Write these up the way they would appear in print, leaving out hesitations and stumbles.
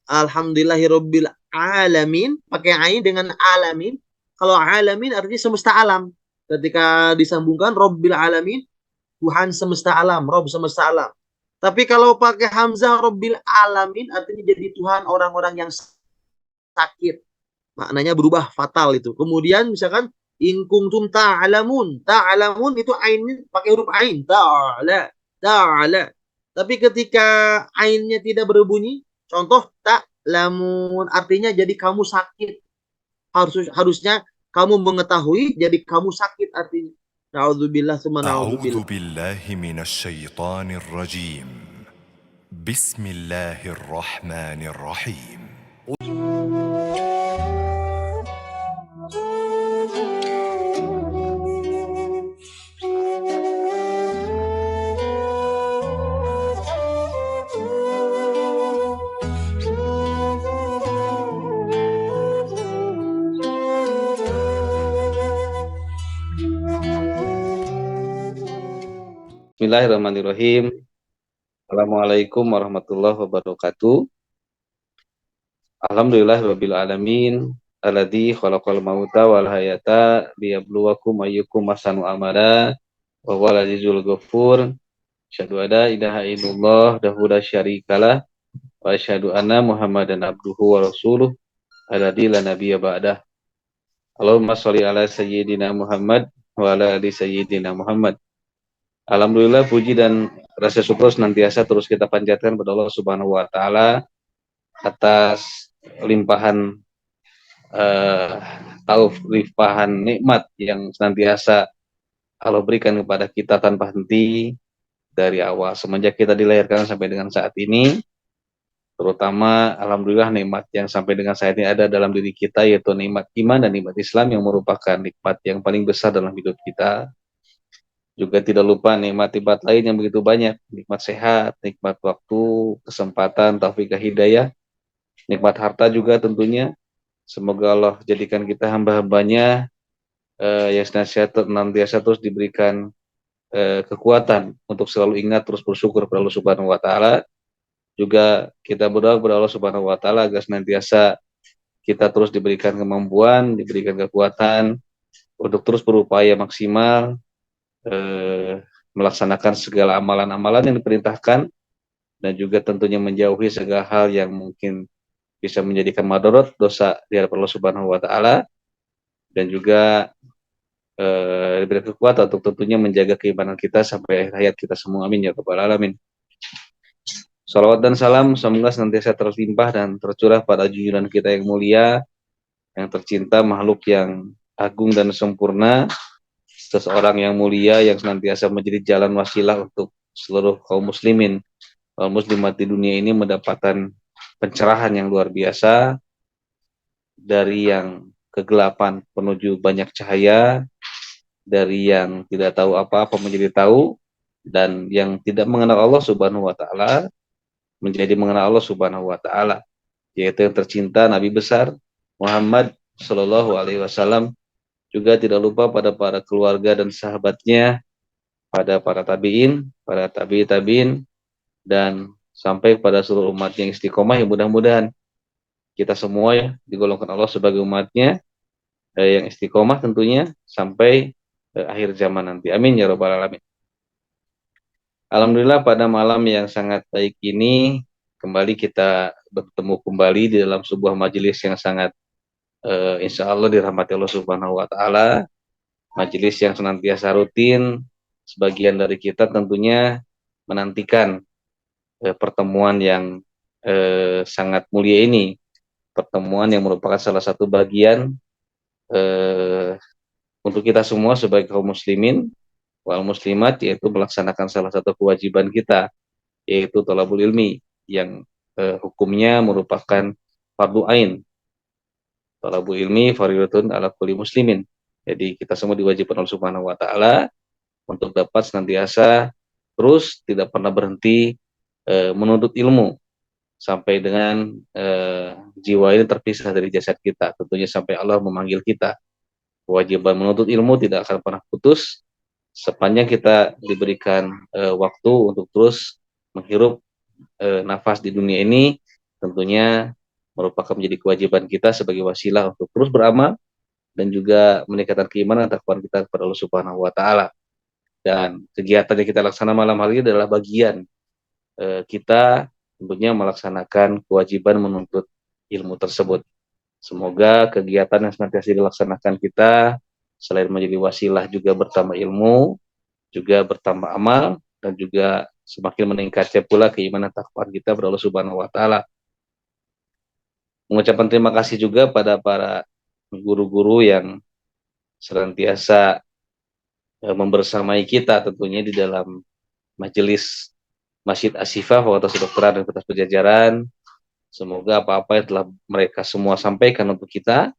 Alhamdulillahirabbil alamin, pakai ain dengan alamin. Kalau alamin artinya semesta alam. Ketika disambungkan Rabbil alamin, Tuhan semesta alam, Rob semesta alam. Tapi kalau pakai hamzah Rabbil alamin artinya jadi Tuhan orang-orang yang sakit. Maknanya berubah fatal itu. Kemudian misalkan in kuntum ta'lamun. Ta'lamun itu ain pakai huruf ain. Ta'ala. Ta'ala. Tapi ketika ainnya tidak berbunyi, contoh ta'lamun artinya jadi kamu sakit. Harusnya kamu mengetahui jadi kamu sakit artinya. Na'udzubillah summa أعوذ na'udzubillah. بالله من الشيطان الرجيم. بسم الله الرحمن الرحيم. Bismillahirrahmanirrahim. Assalamualaikum warahmatullahi wabarakatuh. Alhamdulillahirabbil alamin. Alladzi khalaqal mauta wal hayata liyabluwakum ayyukum ahsanu amala wa huwal azizul ghafur. Asyhadu an la ilaha illallah wahdahu la syarikalah wa asyhadu anna Muhammadan abduhu wa rasuluh alladzi la nabiyya ba'dah. Allahumma shalli ala sayyidina Muhammad wa ala ali sayyidina Muhammad. Alhamdulillah, puji dan rasa syukur senantiasa terus kita panjatkan kepada Allah Subhanahu wa taala atas limpahan limpahan nikmat yang senantiasa Allah berikan kepada kita tanpa henti dari awal semenjak kita dilahirkan sampai dengan saat ini. Terutama alhamdulillah nikmat yang sampai dengan saat ini ada dalam diri kita, yaitu nikmat iman dan nikmat Islam yang merupakan nikmat yang paling besar dalam hidup kita. Juga tidak lupa nikmat-nikmat lain yang begitu banyak, nikmat sehat, nikmat waktu, kesempatan, taufik hidayah, nikmat harta juga tentunya. Semoga Allah jadikan kita hamba-hambanya yang senantiasa terus diberikan kekuatan untuk selalu ingat terus bersyukur kepada Allah Subhanahu wa taala. Juga kita berdoa kepada Allah Subhanahu wa taala agar senantiasa kita terus diberikan kemampuan, diberikan kekuatan untuk terus berupaya maksimal melaksanakan segala amalan-amalan yang diperintahkan, dan juga tentunya menjauhi segala hal yang mungkin bisa menjadikan madarat dosa di hadapan Allah Subhanahu wa taala, dan juga diberi kekuatan untuk tentunya menjaga keimanan kita sampai akhir hayat kita semua. Amin ya rabbal alamin. Salawat dan salam semoga senantiasa terlimpah dan tercurah pada junjungan kita yang mulia, yang tercinta, makhluk yang agung dan sempurna, seseorang yang mulia yang senantiasa menjadi jalan wasilah untuk seluruh kaum muslimin, kaum muslimat di dunia ini mendapatkan pencerahan yang luar biasa dari yang kegelapan menuju banyak cahaya, dari yang tidak tahu apa-apa menjadi tahu, dan yang tidak mengenal Allah Subhanahu wa taala menjadi mengenal Allah Subhanahu wa taala, yaitu yang tercinta Nabi besar Muhammad sallallahu alaihi wasallam. Juga tidak lupa pada para keluarga dan sahabatnya, pada para tabi'in, para tabi'in, dan sampai pada seluruh umat yang istiqomah, yang mudah-mudahan kita semua ya digolongkan Allah sebagai umatnya yang istiqomah tentunya sampai akhir zaman nanti. Amin ya rabbal alamin. Alhamdulillah, pada malam yang sangat baik ini kembali kita bertemu kembali di dalam sebuah majelis yang sangat insya Allah dirahmati Allah Subhanahu wa taala. Majelis yang senantiasa rutin, sebagian dari kita tentunya menantikan pertemuan yang sangat mulia ini, pertemuan yang merupakan salah satu bagian untuk kita semua sebagai kaum muslimin wal muslimat, yaitu melaksanakan salah satu kewajiban kita, yaitu thalabul ilmi, yang hukumnya merupakan fardu ain. Thalabul ilmi fardhatun ala kulli muslimin. Jadi kita semua diwajibkan oleh Subhanahu wa taala untuk dapat senantiasa terus tidak pernah berhenti menuntut ilmu sampai dengan jiwa ini terpisah dari jasad kita, tentunya sampai Allah memanggil kita. Kewajiban menuntut ilmu tidak akan pernah putus sepanjang kita diberikan waktu untuk terus menghirup nafas di dunia ini, tentunya merupakan menjadi kewajiban kita sebagai wasilah untuk terus beramal dan juga meningkatkan keimanan dan takwaan kita kepada Allah Subhanahu wa taala. Dan kegiatan yang kita laksanakan malam hari ini adalah bagian kita tentunya melaksanakan kewajiban menuntut ilmu tersebut. Semoga kegiatan yang senantiasa dilaksanakan kita selain menjadi wasilah juga bertambah ilmu, juga bertambah amal, dan juga semakin meningkatnya pula keimanan takwaan kita kepada Allah Subhanahu wa taala. Mengucapkan terima kasih juga pada para guru-guru yang senantiasa membersamai kita tentunya di dalam majelis Masjid Asifah Fakultas Kedokteran dan Fakultas Pajajaran. Semoga apa-apa yang telah mereka semua sampaikan untuk kita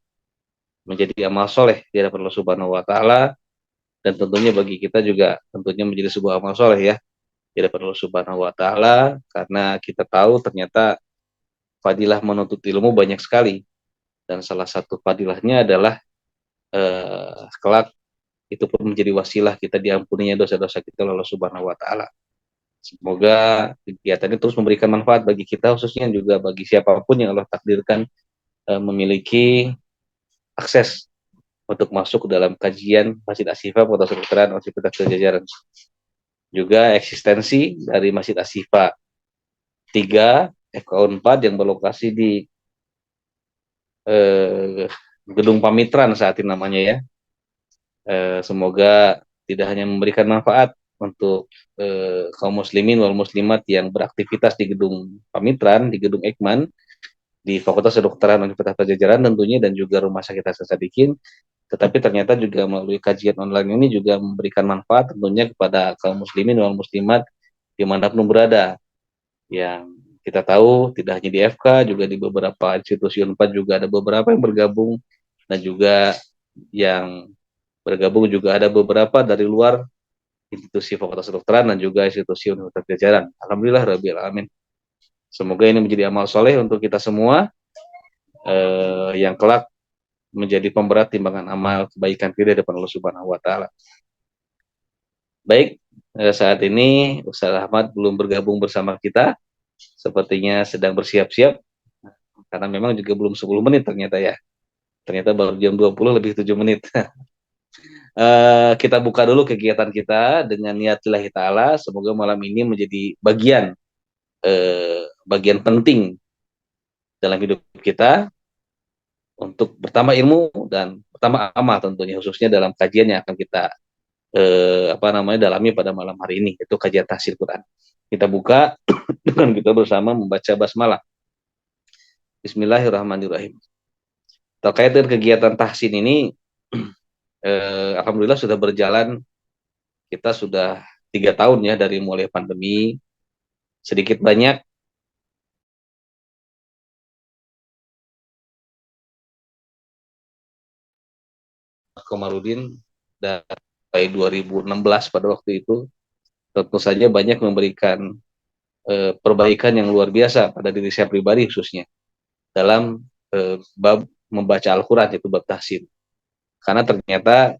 menjadi amal soleh di hadapan Allah Subhanahu wa taala, dan tentunya bagi kita juga tentunya menjadi sebuah amal soleh ya di hadapan Allah Subhanahu wa taala, karena kita tahu ternyata fadilah menuntut ilmu banyak sekali, dan salah satu fadilahnya adalah kelak itu pun menjadi wasilah kita diampuninya dosa-dosa kita oleh Allah Subhanahu wa taala. Semoga kegiatan ini terus memberikan manfaat bagi kita, khususnya juga bagi siapapun yang Allah takdirkan memiliki akses untuk masuk ke dalam kajian Masjid Asifah Fakultas Kedokteran Universitas Pajajaran. Juga eksistensi dari Masjid Asifah 3 FKU 4 yang berlokasi di Gedung Pamitran saat ini namanya ya. Semoga tidak hanya memberikan manfaat untuk kaum muslimin wal muslimat yang beraktivitas di Gedung Pamitran, di Gedung Ekman, di Fakultas Kedokteran Universitas Pajajaran tentunya, dan juga Rumah Sakit Hasan Sadikin, tetapi ternyata juga melalui kajian online ini juga memberikan manfaat tentunya kepada kaum muslimin wal muslimat dimanapun berada. Yang kita tahu tidak hanya di FK, juga di beberapa institusi UNPAD juga ada beberapa yang bergabung, dan juga yang bergabung juga ada beberapa dari luar institusi Fakultas Kedokteran dan juga institusi Universitas Pajajaran. Alhamdulillah rabbil alamin. Semoga ini menjadi amal soleh untuk kita semua yang kelak menjadi pemberat timbangan amal kebaikan kita di depan Allah Subhanahu wa taala. Baik, saat ini Ustaz Ahmad belum bergabung bersama kita. Sepertinya sedang bersiap-siap karena memang juga belum 10 menit ternyata ya. Ternyata baru jam 20 lebih 7 menit. Kita buka dulu kegiatan kita dengan niat lillahi ta'ala. Semoga malam ini menjadi bagian penting dalam hidup kita untuk bertambah ilmu dan bertambah amal tentunya, khususnya dalam kajian yang akan kita dalami pada malam hari ini, itu kajian tahsil Quran. Kita buka dengan kita bersama membaca basmalah. Bismillahirrahmanirrahim. Terkait dengan kegiatan tahsin ini, alhamdulillah sudah berjalan, kita sudah 3 tahun ya dari mulai pandemi. Sedikit banyak Komarudin dan 2016 pada waktu itu tentu saja banyak memberikan perbaikan yang luar biasa pada diri saya pribadi, khususnya dalam bab membaca Al-Quran, yaitu bab tahsin. Karena ternyata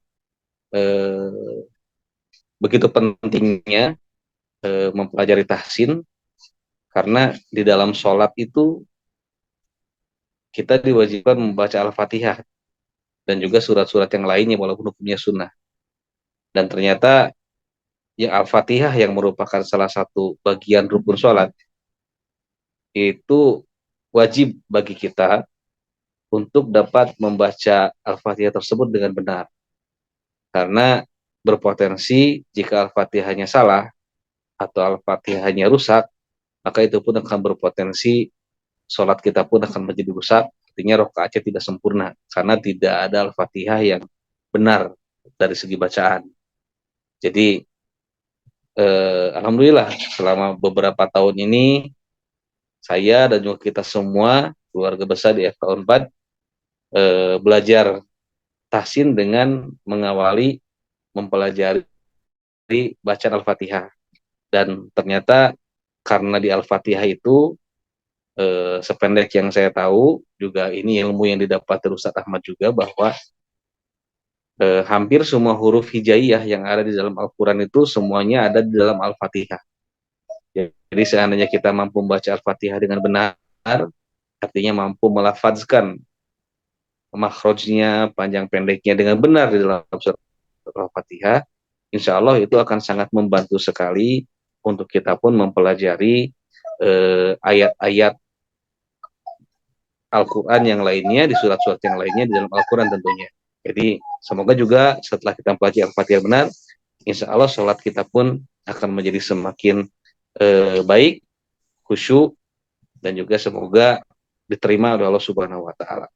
begitu pentingnya mempelajari tahsin, karena di dalam sholat itu kita diwajibkan membaca Al-Fatihah dan juga surat-surat yang lainnya walaupun hukumnya sunnah. Dan ternyata yang Al-Fatihah yang merupakan salah satu bagian rukun sholat itu wajib bagi kita untuk dapat membaca Al-Fatihah tersebut dengan benar. Karena berpotensi jika Al-Fatihahnya salah atau Al-Fatihahnya rusak, maka itu pun akan berpotensi sholat kita pun akan menjadi rusak, artinya rakaatnya tidak sempurna, karena tidak ada Al-Fatihah yang benar dari segi bacaan. Jadi, alhamdulillah selama beberapa tahun ini, saya dan juga kita semua, keluarga besar di FK Unpad, belajar tahsin dengan mengawali mempelajari bacaan Al-Fatihah. Dan ternyata karena di Al-Fatihah itu sependek yang saya tahu juga, ini ilmu yang didapat dari Ustaz Ahmad juga, bahwa hampir semua huruf hijaiyah yang ada di dalam Al-Quran itu semuanya ada di dalam Al-Fatihah. Jadi seandainya kita mampu membaca Al-Fatihah dengan benar, artinya mampu melafazkan makhrajnya, panjang pendeknya dengan benar di dalam surat Al-Fatihah, insya Allah itu akan sangat membantu sekali untuk kita pun mempelajari ayat-ayat Al-Quran yang lainnya, di surat-surat yang lainnya di dalam Al-Quran tentunya. Jadi semoga juga setelah kita pelajari Al-Fatihah benar, insya Allah sholat kita pun akan menjadi semakin baik, khusyuk, dan juga semoga diterima oleh Allah Subhanahu wa Ta'ala.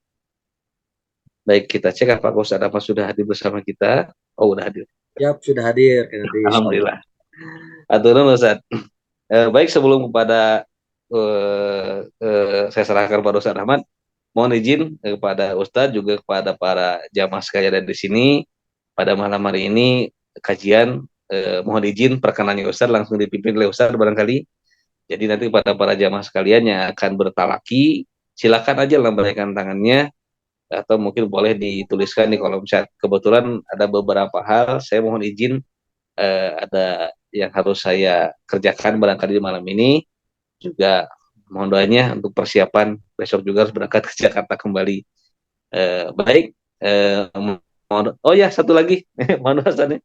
Baik, kita cek apakah Ustaz Ahmad sudah hadir bersama kita. Oh, udah hadir. Ya, sudah hadir. Nanti Alhamdulillah. Aturun Ustaz. Baik, sebelum kepada saya serahkan pada Ustaz Ahmad, mohon izin kepada Ustadz juga kepada para jamaah sekalian ada di sini pada malam hari ini kajian, mohon izin perkenannya Ustadz langsung dipimpin oleh Ustadz barangkali. Jadi nanti kepada para jamaah sekalian yang akan bertalaki, silakan aja lambaikan tangannya atau mungkin boleh dituliskan nih kalau misalnya kebetulan ada beberapa hal saya mohon izin ada yang harus saya kerjakan barangkali di malam ini, juga mohon doanya untuk persiapan besok juga harus berangkat ke Jakarta kembali. Baik, oh ya satu lagi, mohon doanya.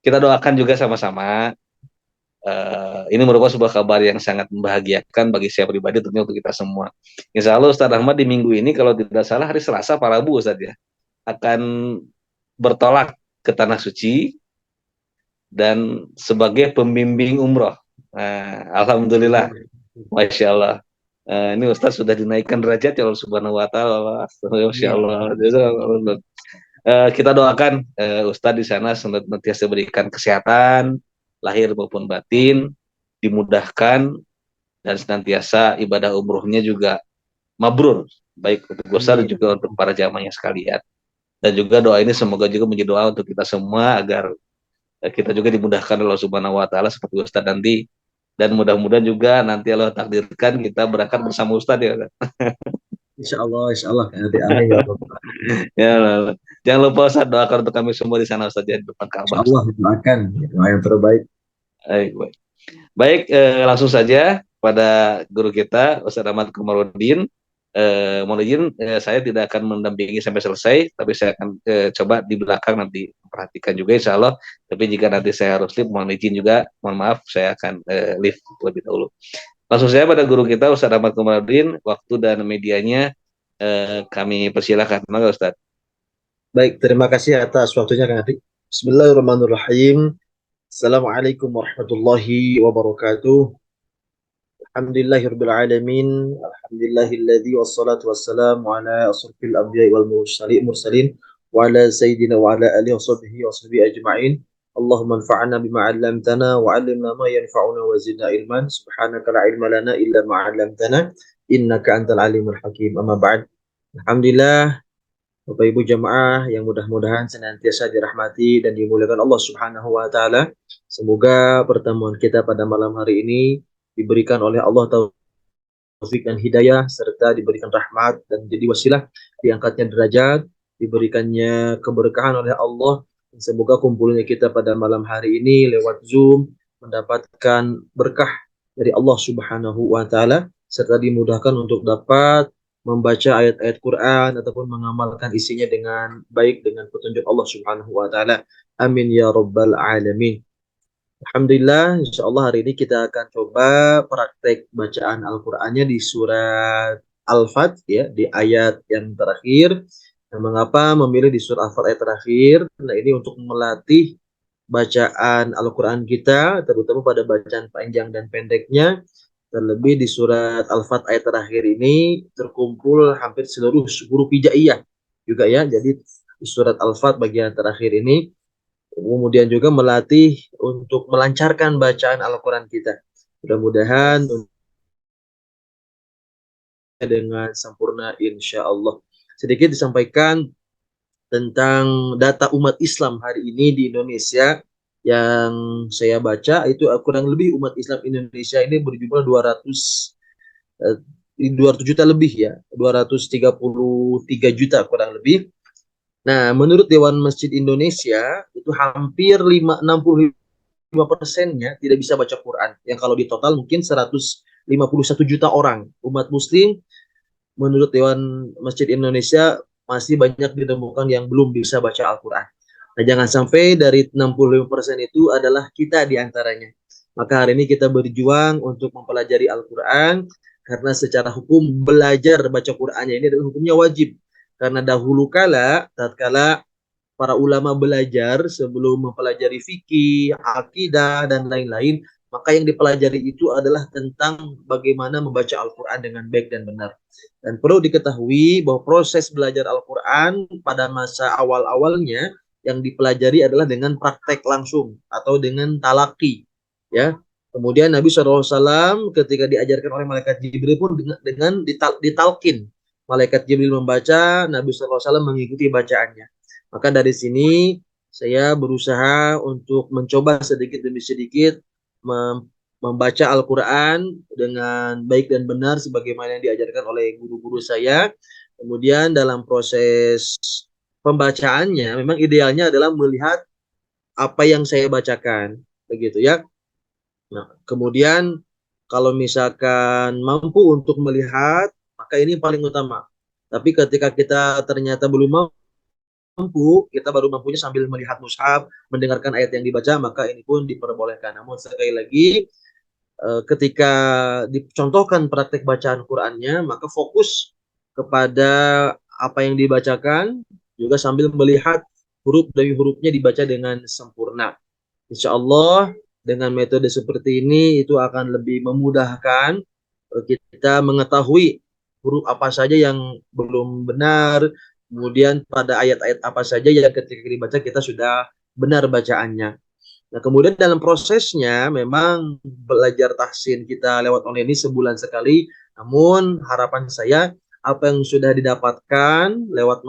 Kita doakan juga sama-sama. Ini merupakan sebuah kabar yang sangat membahagiakan bagi saya pribadi, tentunya untuk kita semua. Insya Allah Ustadz Ahmad di minggu ini kalau tidak salah hari Selasa Pak Rabu Ustadz ya akan bertolak ke Tanah Suci dan sebagai pembimbing umroh. Alhamdulillah, Masya Allah. Ini Ustadz sudah dinaikkan derajat ya Allah Subhanahu Wa Taala. Masya Allah. Kita doakan Ustadz di sana senantiasa berikan kesehatan lahir maupun batin, dimudahkan dan senantiasa ibadah umrohnya juga mabrur, baik untuk Ustadz dan juga untuk para jamaahnya sekalian. Dan juga doa ini semoga juga menjadi doa untuk kita semua agar kita juga dimudahkan oleh Allah Subhanahu Wa Taala seperti Ustadz nanti, dan mudah-mudahan juga nanti Allah takdirkan kita berangkat bersama Ustadz ya. Insya Allah nanti amin ya Rabbal Ya, jangan lupa Ustadz doakan untuk kami semua di sana Ustadz ya, di depan Ka'bah. Insya Allah doakan doa yang terbaik. Baik, langsung saja pada guru kita Ustadz Ahmad Komarudin. Mohon izin saya tidak akan mendampingi sampai selesai, tapi saya akan coba di belakang nanti perhatikan juga insya Allah. Tapi jika nanti saya harus leave, mohon izin juga, mohon maaf saya akan leave lebih dahulu. Langsung saja pada guru kita Ustadz Ahmad Komarudin, waktu dan medianya kami persilahkan. Maka Ustadz. Baik, terima kasih atas waktunya Kang Adik. Bismillahirrahmanirrahim. Assalamualaikum warahmatullahi wabarakatuh. Alhamdulillahirabbil alamin. Alhamdulillahilladzi wassalatu wassalamu ala asrofil anbiya'i wal mursalin wa ala sayyidina wa ala alihi washabihi ajma'in. Allahumma anfa'na bima 'allamtana wa 'allimna ma yanfa'una wa zidna ilman. Subhanaka la ilma lana illa ma 'allamtana innaka antal alimul hakim. Amma ba'd. Alhamdulillah, Bapak Ibu jamaah yang mudah-mudahan senantiasa dirahmati dan dimuliakan Allah Subhanahu wa taala. Semoga pertemuan kita pada malam hari ini diberikan oleh Allah taufik dan hidayah, serta diberikan rahmat dan jadi wasilah diangkatnya derajat, diberikannya keberkahan oleh Allah. Semoga kumpulnya kita pada malam hari ini lewat Zoom mendapatkan berkah dari Allah Subhanahu wa taala, serta dimudahkan untuk dapat membaca ayat-ayat Quran ataupun mengamalkan isinya dengan baik dengan petunjuk Allah Subhanahu wa taala. Amin ya rabbal alamin. Alhamdulillah, insyaallah hari ini kita akan coba praktek bacaan Al-Qur'annya di surat Al-Fat ya, di ayat yang terakhir. Nah, mengapa memilih di surat Al-Fat ayat terakhir? Nah, ini untuk melatih bacaan Al-Qur'an kita, terutama pada bacaan panjang dan pendeknya. Terlebih di surat Al-Fat ayat terakhir ini terkumpul hampir seluruh huruf hijaiyah juga ya. Jadi di surat Al-Fat bagian terakhir ini kemudian juga melatih untuk melancarkan bacaan Al-Quran kita. Mudah-mudahan dengan sempurna insya Allah. Sedikit disampaikan tentang data umat Islam hari ini di Indonesia. Yang saya baca itu kurang lebih umat Islam Indonesia ini berjumlah 200 juta lebih ya, 233 juta kurang lebih. Nah, menurut Dewan Masjid Indonesia itu hampir 65% tidak bisa baca Quran. Yang kalau di total mungkin 120 51 juta orang. Umat muslim menurut Dewan Masjid Indonesia masih banyak ditemukan yang belum bisa baca Al-Quran. Nah, jangan sampai dari 65% itu adalah kita di antaranya. Maka hari ini kita berjuang untuk mempelajari Al-Quran, karena secara hukum belajar baca Qurannya ini adalah hukumnya wajib. Karena dahulu kala, tatkala para ulama belajar sebelum mempelajari fikih, akidah, dan lain-lain, maka yang dipelajari itu adalah tentang bagaimana membaca Al-Quran dengan baik dan benar. Dan perlu diketahui bahwa proses belajar Al-Quran pada masa awal-awalnya yang dipelajari adalah dengan praktek langsung atau dengan talaki. Ya. Kemudian Nabi SAW ketika diajarkan oleh malaikat Jibril pun dengan ditalkin. Malaikat Jibril membaca, Nabi SAW mengikuti bacaannya. Maka dari sini saya berusaha untuk mencoba sedikit demi sedikit membaca Al-Quran dengan baik dan benar sebagaimana yang diajarkan oleh guru-guru saya. Kemudian dalam proses pembacaannya memang idealnya adalah melihat apa yang saya bacakan, begitu ya. Nah, kemudian kalau misalkan mampu untuk melihat, maka ini paling utama. Tapi ketika kita ternyata belum mampu, kita baru mampunya sambil melihat mushaf, mendengarkan ayat yang dibaca, maka ini pun diperbolehkan. Namun sekali lagi, ketika dicontohkan praktek bacaan Qur'annya, maka fokus kepada apa yang dibacakan, juga sambil melihat huruf demi hurufnya dibaca dengan sempurna. Insya Allah dengan metode seperti ini itu akan lebih memudahkan kita mengetahui huruf apa saja yang belum benar, kemudian pada ayat-ayat apa saja yang ketika dibaca kita sudah benar bacaannya. Nah, kemudian dalam prosesnya memang belajar tahsin kita lewat online ini sebulan sekali. Namun harapan saya apa yang sudah didapatkan lewat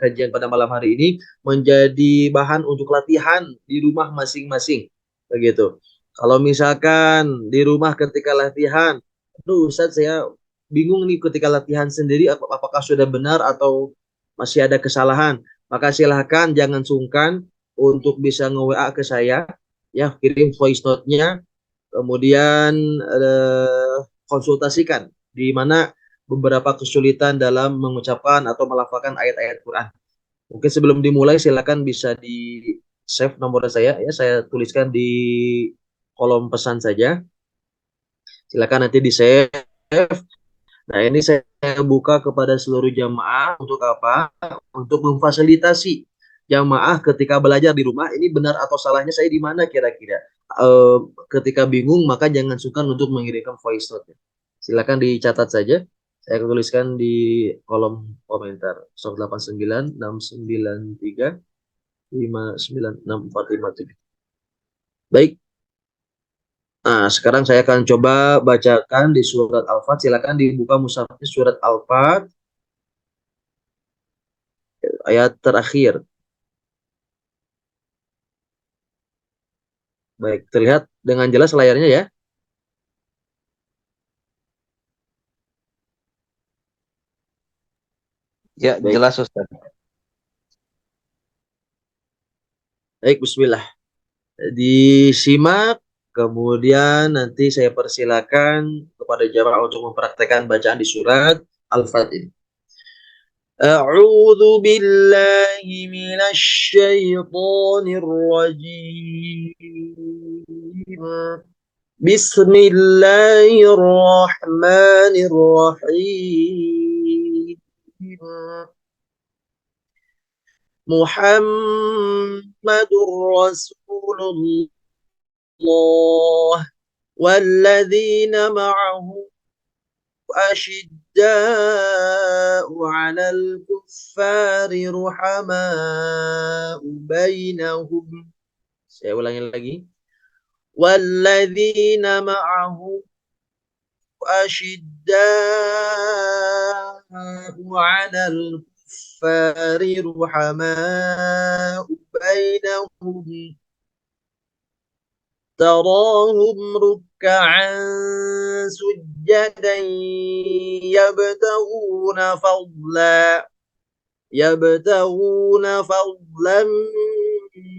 kajian pada malam hari ini menjadi bahan untuk latihan di rumah masing-masing. Begitu. Kalau misalkan di rumah ketika latihan, aduh Ustaz saya bingung nih ketika latihan sendiri apakah sudah benar atau masih ada kesalahan. Maka silahkan jangan sungkan untuk bisa nge-WA ke saya, ya kirim voice note-nya, kemudian konsultasikan di mana beberapa kesulitan dalam mengucapkan atau melafalkan ayat-ayat Quran. Mungkin sebelum dimulai silakan bisa di save nomor saya, ya saya tuliskan di kolom pesan saja. Silakan nanti di save. Nah, ini saya buka kepada seluruh jamaah untuk apa? Untuk memfasilitasi jamaah ketika belajar di rumah, ini benar atau salahnya saya di mana kira-kira. Eh, Ketika bingung, maka jangan sungkan untuk mengirimkan voice note. Silakan dicatat saja. Saya tuliskan di kolom komentar 089693596457. Baik. Nah, sekarang saya akan coba bacakan di surat Al-Fat. Silakan dibuka mushafnya surat Al-Fat ayat terakhir. Baik, terlihat dengan jelas layarnya ya. Ya, Baik, jelas Ustaz. baik, bismillah. Disimak, kemudian nanti saya persilakan kepada jamaah untuk mempraktekkan bacaan di surat Al-Fatih. A'udzu billahi minasy syaithanir rajim. Bismillahirrahmanirrahim. Muhammadur Rasulullah والذين معه أشداء على الكفار رحماء بينهم. Saya ulangi lagi. والذين معه أشداء على الكفار رحماء بينهم تراهم ركعا سجدا يبتغون فضلا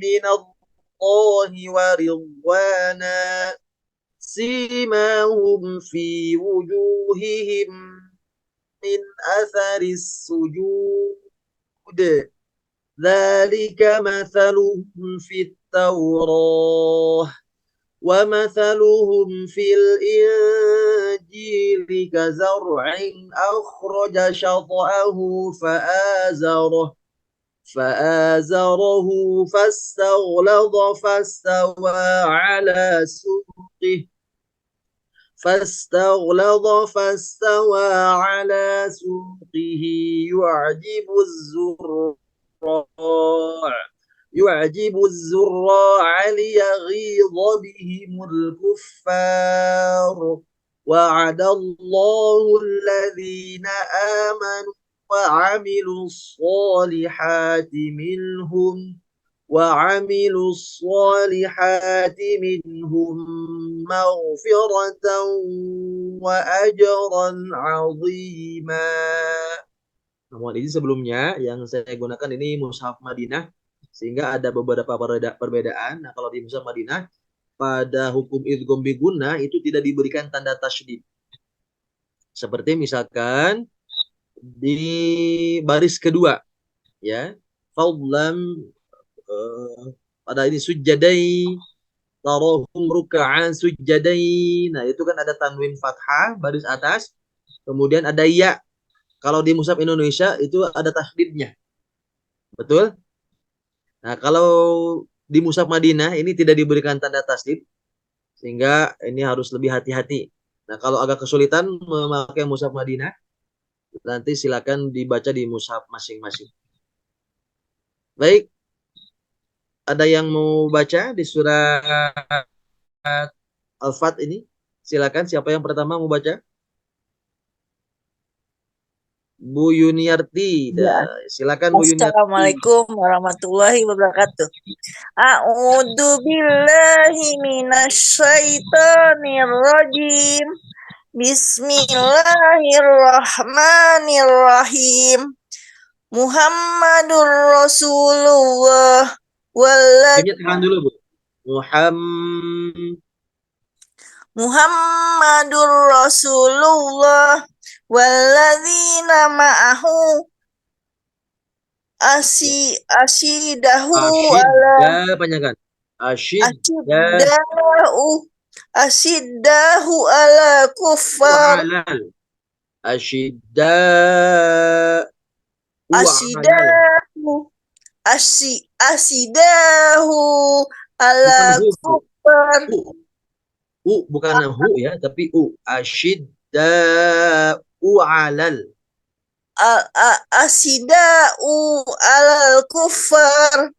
من الله ورضوانا simahum fi wujuhihim min atharis sujud. Dzalika mathaluhum fit Taurah wa mathaluhum fil Injil kazar'in akhraja shat'ahu فآزره فاستغلظ فاستوى على سوقه يعجب الزراع ليغيظ بهم الكفار وعد الله الذين آمنوا وعملوا الصالحات منهم مغفرة وأجرا عظيما. Namun ini sebelumnya yang saya gunakan ini mushaf Madinah, sehingga ada beberapa perbedaan. Nah, kalau di mushaf Madinah pada hukum idgham bi gunnah itu tidak diberikan tanda tasydid. Seperti misalkan di baris kedua, ya, fadlan pada ini sujadai tarahum ruka'an sujadai. Nah, itu kan ada tanwin fathah baris atas, kemudian ada ya. Kalau di mushaf Indonesia itu ada tasydidnya. Betul? Nah, kalau di mushaf Madinah ini tidak diberikan tanda tasydid, sehingga ini harus lebih hati-hati. Nah, kalau agak kesulitan memakai mushaf Madinah, nanti silakan dibaca di mushaf masing-masing. Baik, ada yang mau baca di surat Al-Fat ini? Silakan, siapa yang pertama mau baca? Bu Yuniarti. Ya. Silakan Bu Yuniarti. Assalamualaikum warahmatullahi wabarakatuh. A'udzu billahi minasyaitonir rajim. Bismillahirrahmanirrahim. Muhammadur Rasulullah Tahan dulu, Bu. Muhammadur Rasulullah walladzina ma'ahu asyidahu ala panjangkan. Asyidahu ala kuffar Asyidahu ala kuffar. Bukan hu ya, tapi asyidda'u alal. Asida'u alal kuffar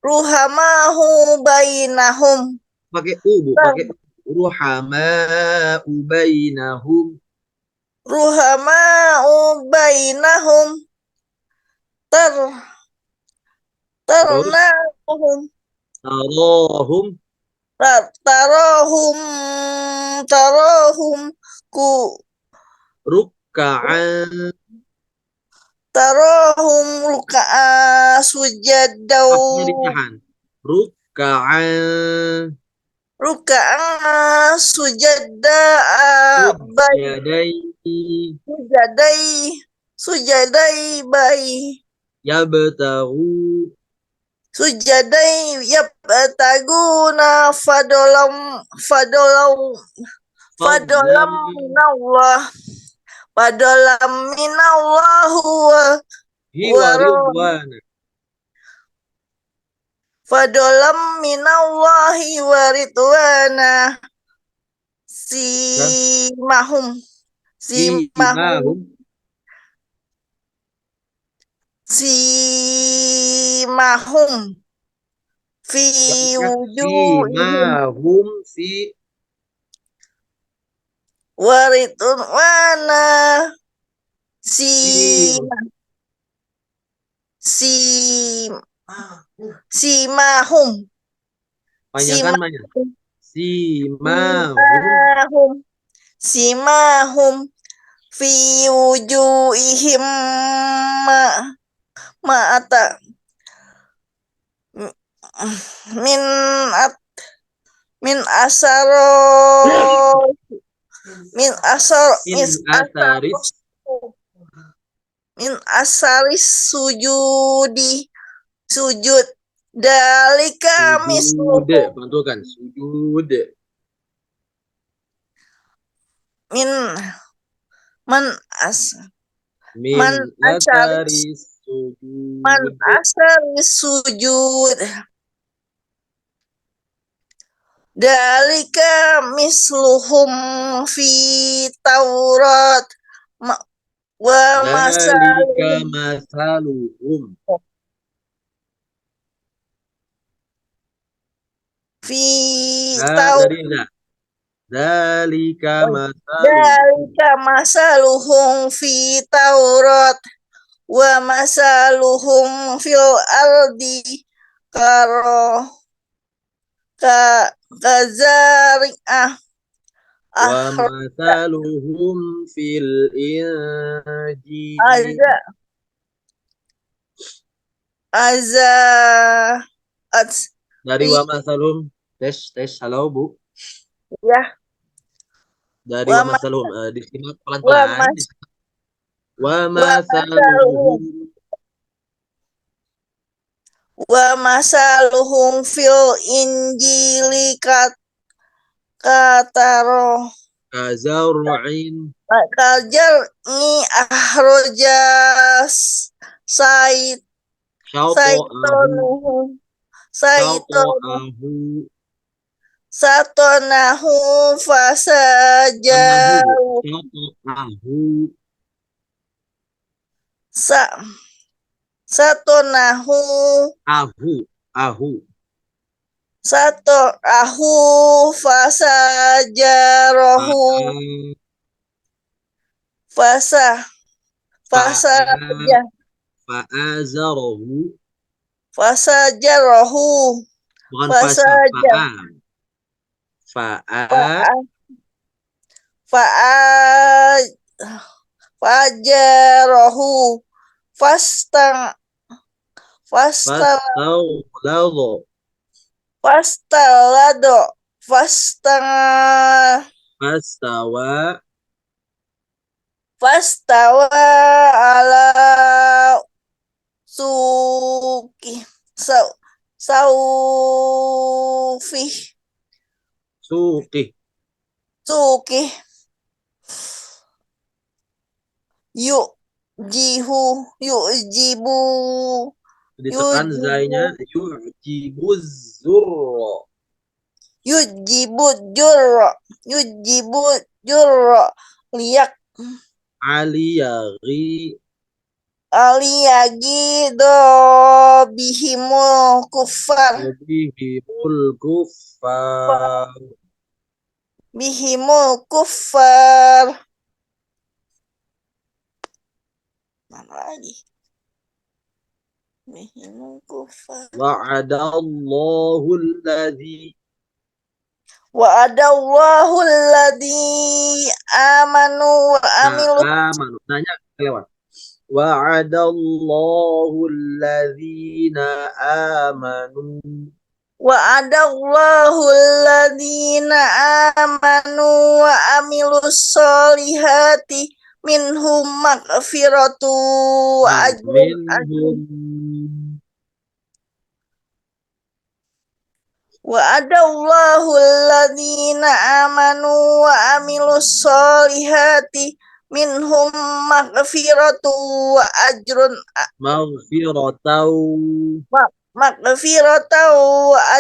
ruhamahu bainahum. Pakai Bu, pakai ruhama'u bainahum. Ruhama'u bainahum tarahum ruka'an sujadai bai yabtaguna fadolam minallah fadolam minallahi wa ridwana simahum fi wujuhihim waridwana simahum fi wujuhihim min at min asaro min asar Min asaris min asaris sujud dalika mislu sujud. Bantukan sujud. min man as Min man asaris man sujud. asaris sujud dalika misluhum fi Taurat wa Dalika masaluhum fi dari enggak. Dalika masaluhum dalika masaluhum fi Taurat wa masaluhum fil ardi karo kazari'ah wa masaluhum fil injil aza dari wa masaluhum tes halo Bu ya dari wa wa masaluhum disimak wa pelan-pelan wa masaluhum fil injili kataro kazar'in kajar ni ahrojas sait syato'ahu saitonuhu syato'ahu satonahu fasajaru syato'ahu satonahu ahu satonahu fasajarohu fasaja fa'azarahu fasajarohu bukan fasaja fajarohu fastawlado fastawa ala suki suqih suki yujibu ditekan zainya yujibuz zurra yujibu jurra liyak aliyaghi aliyagi do bihimul kuffar bihimul kuffar mana lagi bihimul kuffar wa'adallahu alladhi amanu wa amilu nanya lewat wa'adallahu alladhina amanu wa'adallahu alladhina amanu wa amilus solihati minhum magfiratu ajrun wa'adallahu alladhina amanu wa amilus solihati minhum magfiratu wa ajrun magfiratu wa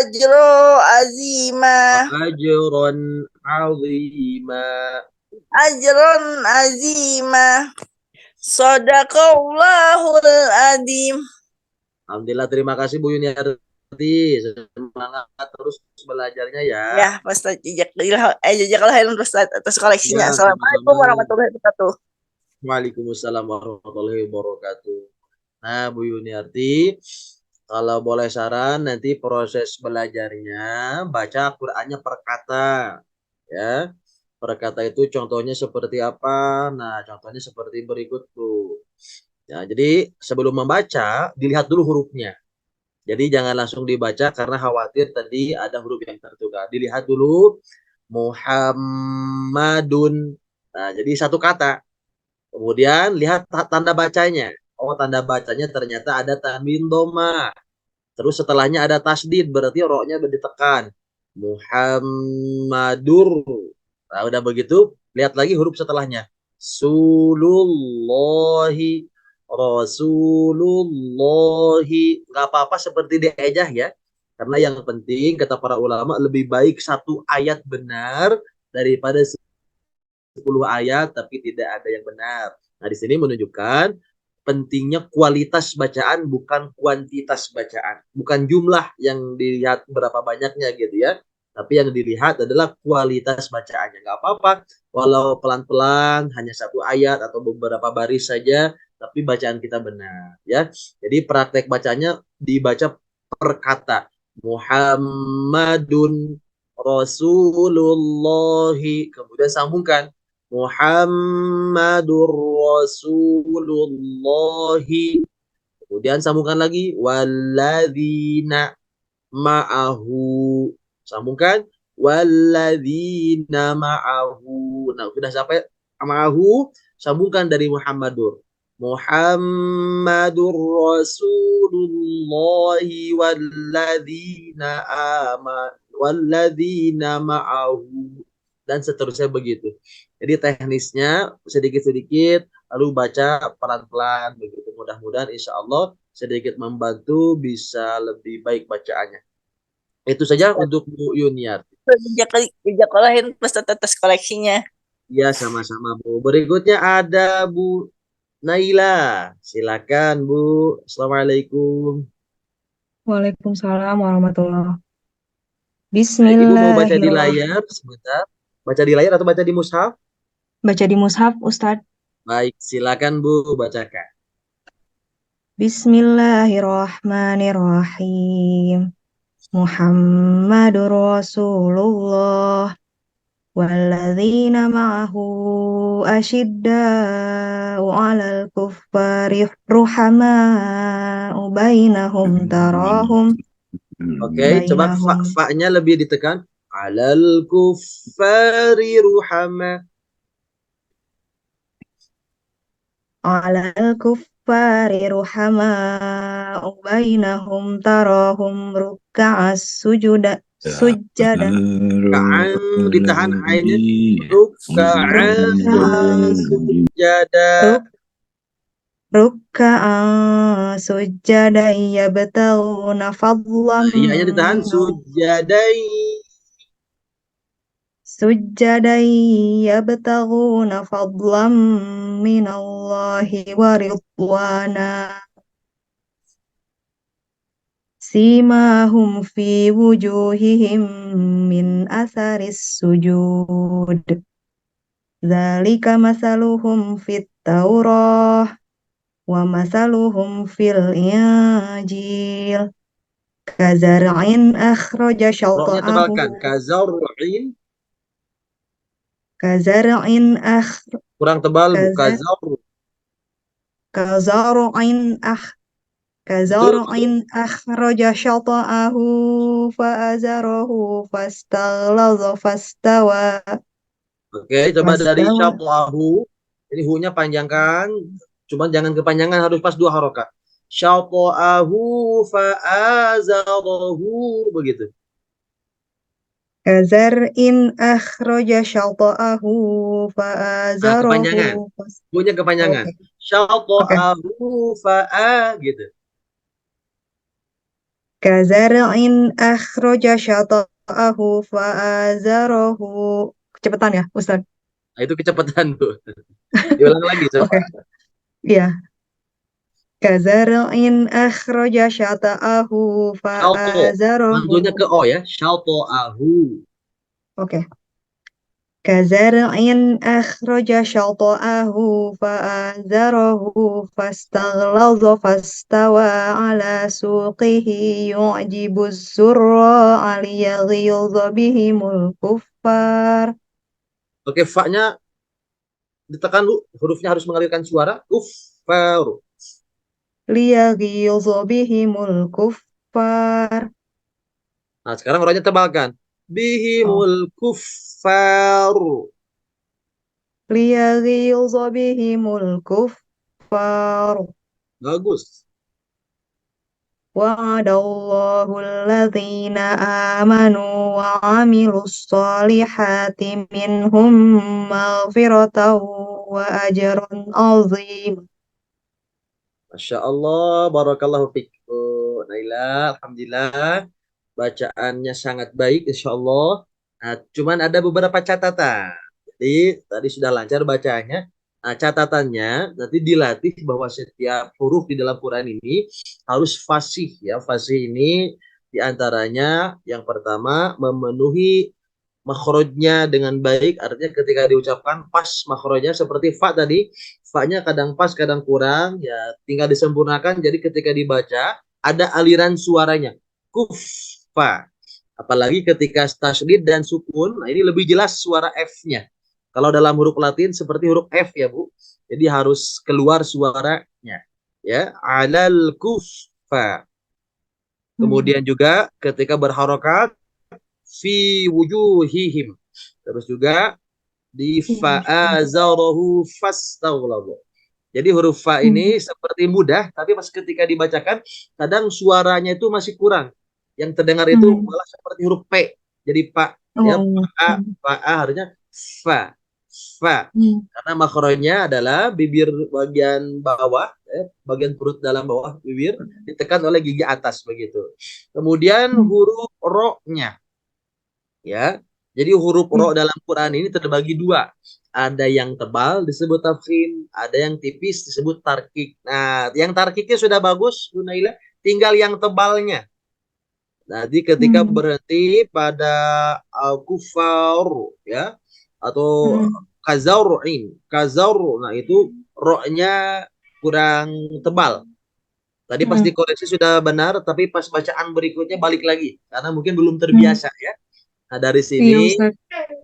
ajron azima sadaqallahul adzim. Alhamdulillah, terima kasih Bu Yuniarti, semangat terus belajarnya ya. Ya, Ustaz jazakallahu khairan Ustaz atas koleksinya. Ya, Assalamualaikum warahmatullahi wabarakatuh. Waalaikumsalam warahmatullahi wabarakatuh. Nah, Bu Yuniarti, kalau boleh saran nanti proses belajarnya baca Qur'annya per kata, ya. Per kata itu contohnya seperti apa? Nah, contohnya seperti berikut tuh. Ya, jadi sebelum membaca dilihat dulu hurufnya. Jadi jangan langsung dibaca karena khawatir tadi ada huruf yang tertukar. Dilihat dulu Muhammadun. Nah, jadi satu kata. Kemudian lihat tanda bacanya. Oh, tanda bacanya ternyata ada tanwin doma. Terus setelahnya ada tasdid, berarti ro-nya ditekan. Muhammadur. Nah, udah begitu, lihat lagi huruf setelahnya. Sulullahi. Rasulullahi. Nggak apa-apa seperti diejah ya. Karena yang penting, kata para ulama, lebih baik satu ayat benar daripada 10 ayat tapi tidak ada yang benar. Nah, di sini menunjukkan pentingnya kualitas bacaan bukan kuantitas bacaan. Bukan jumlah yang dilihat berapa banyaknya gitu ya. Tapi yang dilihat adalah kualitas bacaannya. Gak apa-apa. Walau pelan-pelan hanya satu ayat atau beberapa baris saja. Tapi bacaan kita benar ya. Jadi praktek bacanya dibaca per kata. Muhammadun Rasulullahi. Kemudian sambungkan. Muhammadur Rasulullahi. Kemudian sambungkan lagi walladzina ma'ahu. Sambungkan walladzina ma'ahu. Nah, sudah sampai ma'ahu, sambungkan dari Muhammadur. Muhammadur Rasulullahi walladzina ma'ahu dan seterusnya begitu. Jadi teknisnya sedikit-sedikit lalu baca pelan-pelan begitu. Mudah-mudahan insya Allah sedikit membantu bisa lebih baik bacaannya. Itu saja untuk Bu Yuniar. Dijakolahin plus atas koleksinya. Ya, sama-sama Bu. Berikutnya ada Bu Naila. Silakan Bu. Assalamualaikum. Waalaikumsalam warahmatullahi. Baik, Ibu mau baca di Bismillahirrahmanirrahim. layar sebentar. Baca di layar atau baca di mushaf? Baca di mushaf, Ustadz. Baik, silakan Bu bacakan. Bismillahirrahmanirrahim. Muhammadur Rasulullah walladzina ma'ahu asyidda'u 'alal kuffari ruhama'u bainahum tarahum Oke, coba fa-nya lebih ditekan. Alal kuffari ruhama. Alal kuffari ruhama'u bainahum tarahum ruk'as sujada Ruka'an ditahan ainnya. Ruka'an sujada. Ruka'an sujada yabtaguna fadlam Iya-nya ditahan. Sujadai. sujada yabtaguna fadlam minallahi wa ridwana simahum fi wujuhihim min atharis sujud dzalika masaluhum fit taurah wa masaluhum fil injil kazar'in akhraja Roknya tebalkan. syata'ahu Kazar'in. Kurang tebal Bu. kazar'in akhraja syata'ahu fa'azarahu fastaghlaza fastawa Oke, coba dari syata'ahu. Ini hu-nya panjangkan. Cuma jangan kepanjangan, harus pas 2 harokat. Syata'ahu fa'azarahu. Begitu. kazar'in akhraja syata'ahu Kepanjangan. fa'azarahu Hu-nya kepanjangan. Syata'ahu fa'a gitu. kazar'in akhraja syata'ahu fa'azarahu. Kecepatan ya, Ustaz? Nah, itu kecepatan Bu. Diulang lagi coba. Oke. Iya. Kazar'in akhraja syata'ahu fa'azarahu. Mantunya ke O ya. Syata'ahu. Oke. Kazar'in akhraja syata'ahu fa'azarahu fastaghlaza fastawa ala suqihi yu'jibuz zurra'a liyaghiza bihimul kuffar. Oke, fa-nya ditekan Bu. Hurufnya harus mengalirkan suara. Kuffaru. Liyaghiza bihimul kuffar kuffar. Nah, sekarang rohnya tebalkan. Oh. Bihimul kuffaru. Liyaghidha bihimul kuffar. Bagus. Wa'adallahu alladhina amanu wa 'amilus solihati minhum maghfiratan wa ajran 'azim. Masya Allah, barakallahu fiik. Oh, Naila, alhamdulillah. Bacaannya sangat baik, insya Allah. Nah, cuman ada beberapa catatan. Jadi, tadi sudah lancar bacanya. Nah, catatannya nanti dilatih bahwa setiap huruf di dalam Quran ini harus fasih ya. Fasih ini diantaranya yang pertama memenuhi makhrajnya dengan baik, artinya ketika diucapkan pas makhrajnya seperti fa tadi, fa-nya kadang pas kadang kurang ya, tinggal disempurnakan. Jadi ketika dibaca ada aliran suaranya kufa, apalagi ketika tasydid dan sukun. Nah, ini lebih jelas suara F-nya. Kalau dalam huruf Latin seperti huruf F ya Bu, jadi harus keluar suaranya ya, alal kufa. Kemudian juga ketika berharokat fi wujuhihim. Terus juga di fa'azarahu fastaghlaba. Jadi huruf fa ini seperti mudah, tapi pas ketika dibacakan kadang suaranya itu masih kurang. Yang terdengar itu malah seperti huruf P. Jadi pak ya, pa harusnya fa. Fa. Karena makhrajnya adalah bibir bagian bawah, bagian perut dalam bawah bibir ditekan oleh gigi atas begitu. Kemudian huruf ro-nya ya. Jadi huruf ro dalam Quran ini terbagi dua. Ada yang tebal disebut tafkhim, ada yang tipis disebut tarkik. Nah, yang tarkiknya sudah bagus, Bu Naila, tinggal yang tebalnya. Nanti ketika berhenti pada kufar ya, atau kazaurin, kazaur, nah itu ro-nya kurang tebal. Tadi pas dikoreksi sudah benar, tapi pas bacaan berikutnya balik lagi karena mungkin belum terbiasa ya. Nah, dari sini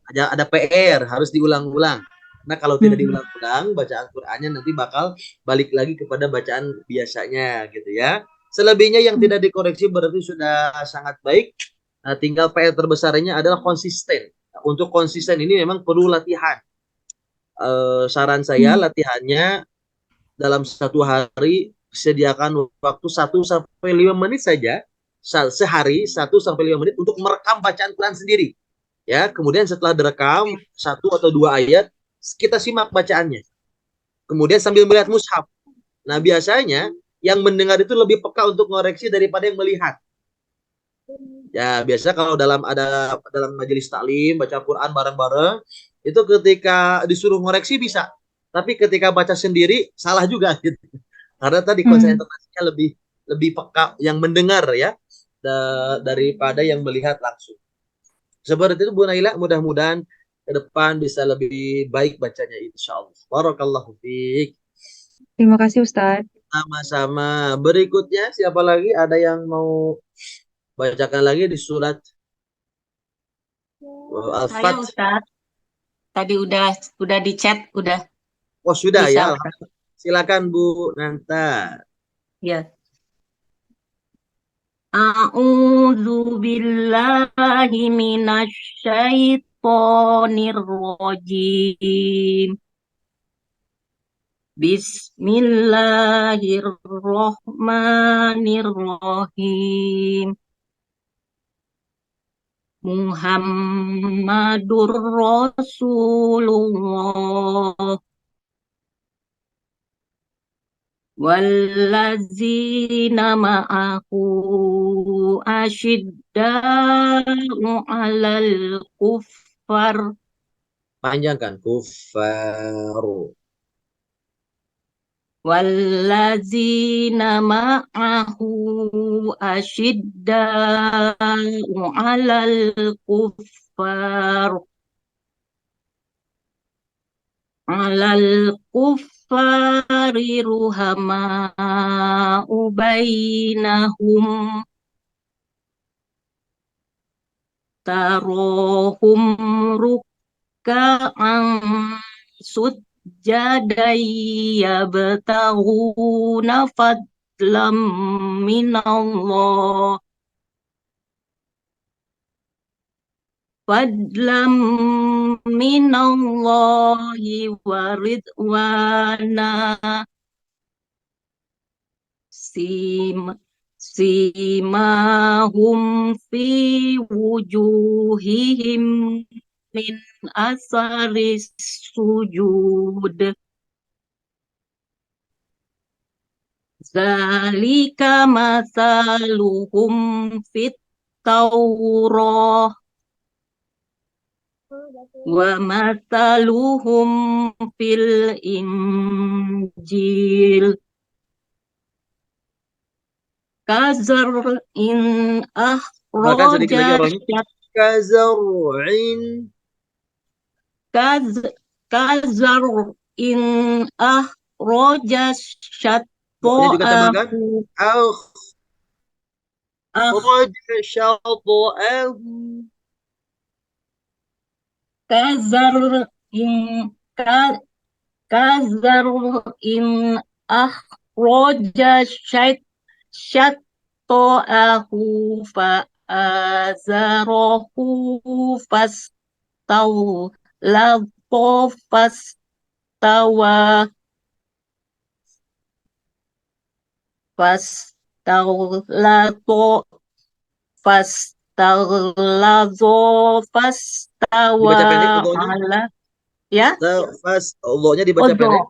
ada PR, harus diulang-ulang. Nah, kalau tidak diulang-ulang, bacaan Qur'annya nanti bakal balik lagi kepada bacaan biasanya gitu ya. Selebihnya yang tidak dikoreksi berarti sudah sangat baik. Nah, tinggal PR terbesarnya adalah konsisten. Nah, untuk konsisten ini memang perlu latihan. Saran saya latihannya dalam satu hari sediakan waktu 1 sampai 5 menit saja sehari, 1 sampai 5 menit untuk merekam bacaan Quran sendiri. Ya, kemudian setelah direkam 1 atau 2 ayat, kita simak bacaannya. Kemudian sambil melihat mushaf. Nah, biasanya yang mendengar itu lebih peka untuk mengoreksi daripada yang melihat. Ya, biasa kalau dalam majelis taklim baca Quran bareng-bareng, itu ketika disuruh ngoreksi bisa. Tapi ketika baca sendiri salah juga gitu. Karena tadi konsentrasinya lebih peka yang mendengar ya daripada yang melihat langsung. Seperti itu Bu Naila, mudah-mudahan ke depan bisa lebih baik bacanya insya Allah. Barakallahu fiik. Terima kasih Ustadz. Sama-sama. Berikutnya siapa lagi? Ada yang mau bacakan lagi di surat Saya Al-Fat? Ustadz, tadi udah di chat, udah Oh sudah bisa ya. Ustadz. Silakan Bu Nanta. Ya. A'udzu billahi minasyaitonir rajim. Bismillahirrahmanirrahim. Muhammadur Rasulullah wallazina ma'ahu asyidda'u 'alal kuffar Panjangkan. Kufaru. wallazina ma'ahu asyidda'u 'alal kuffar 'alal kuffari ruhama'u bainahum tarohum ruk'an sujjadan yabtaghuna fadlam minallah fadlam minallahi wa ridwana sim simahum fi wujuhihim min asaris sujud zalika masaluhum fit Taurah wa masaluhum fil Injil kazar in Bahkan sedikit lagi ahroja rohnya. Kazar'in. kazar in ahroja Rohnya juga tembakkan. syatto'ahu Akhraja syata'ahu. kazar in ka- kazar in ahroja syatto'ahu fa'azarahu fastaw fastawa fastaghlato fastaghlazo fastawa Dibaca pendek Allahnya. ala ya Fas Allahnya dibaca odo pendek.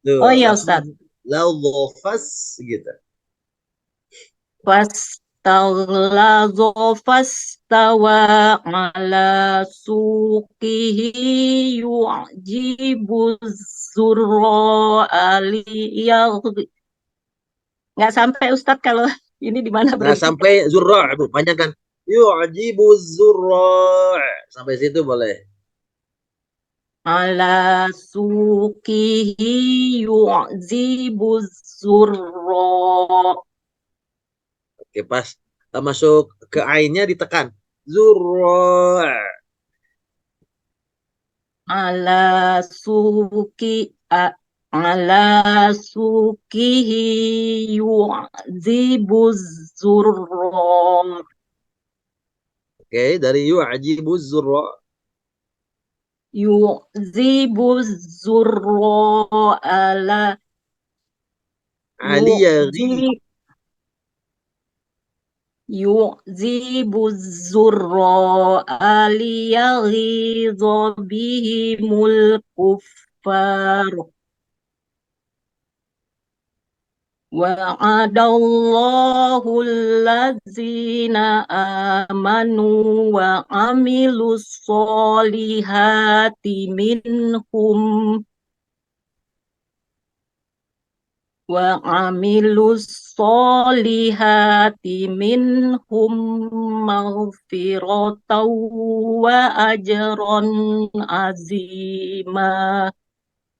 Tuh, oh ya langsung Ustaz laufas gitu. fastaghlazo fastawa ala suqihi yu'jibu zurra aliyah nggak sampai Ustadz kalau ini di mana Nah, berhenti sampai zurra' Bu, panjangkan. Yu'jibu zurra'. Sampai situ boleh. ala suqihi yu'zibu zurra Oke, pas masuk ke ainnya ditekan. Zurra'. ala suki a- ala suqihi yu'zibu zurra Oke, dari yu'jibu zurra'. yu'zibu zurra ala Aliyaghi. yu'zi يعذب الزراء ليغيظ بهم الكفار وعد الله الذين آمنوا وعملوا الصالحات منهم وعملوا الصالحات منهم مغفرة وأجرا عظيما.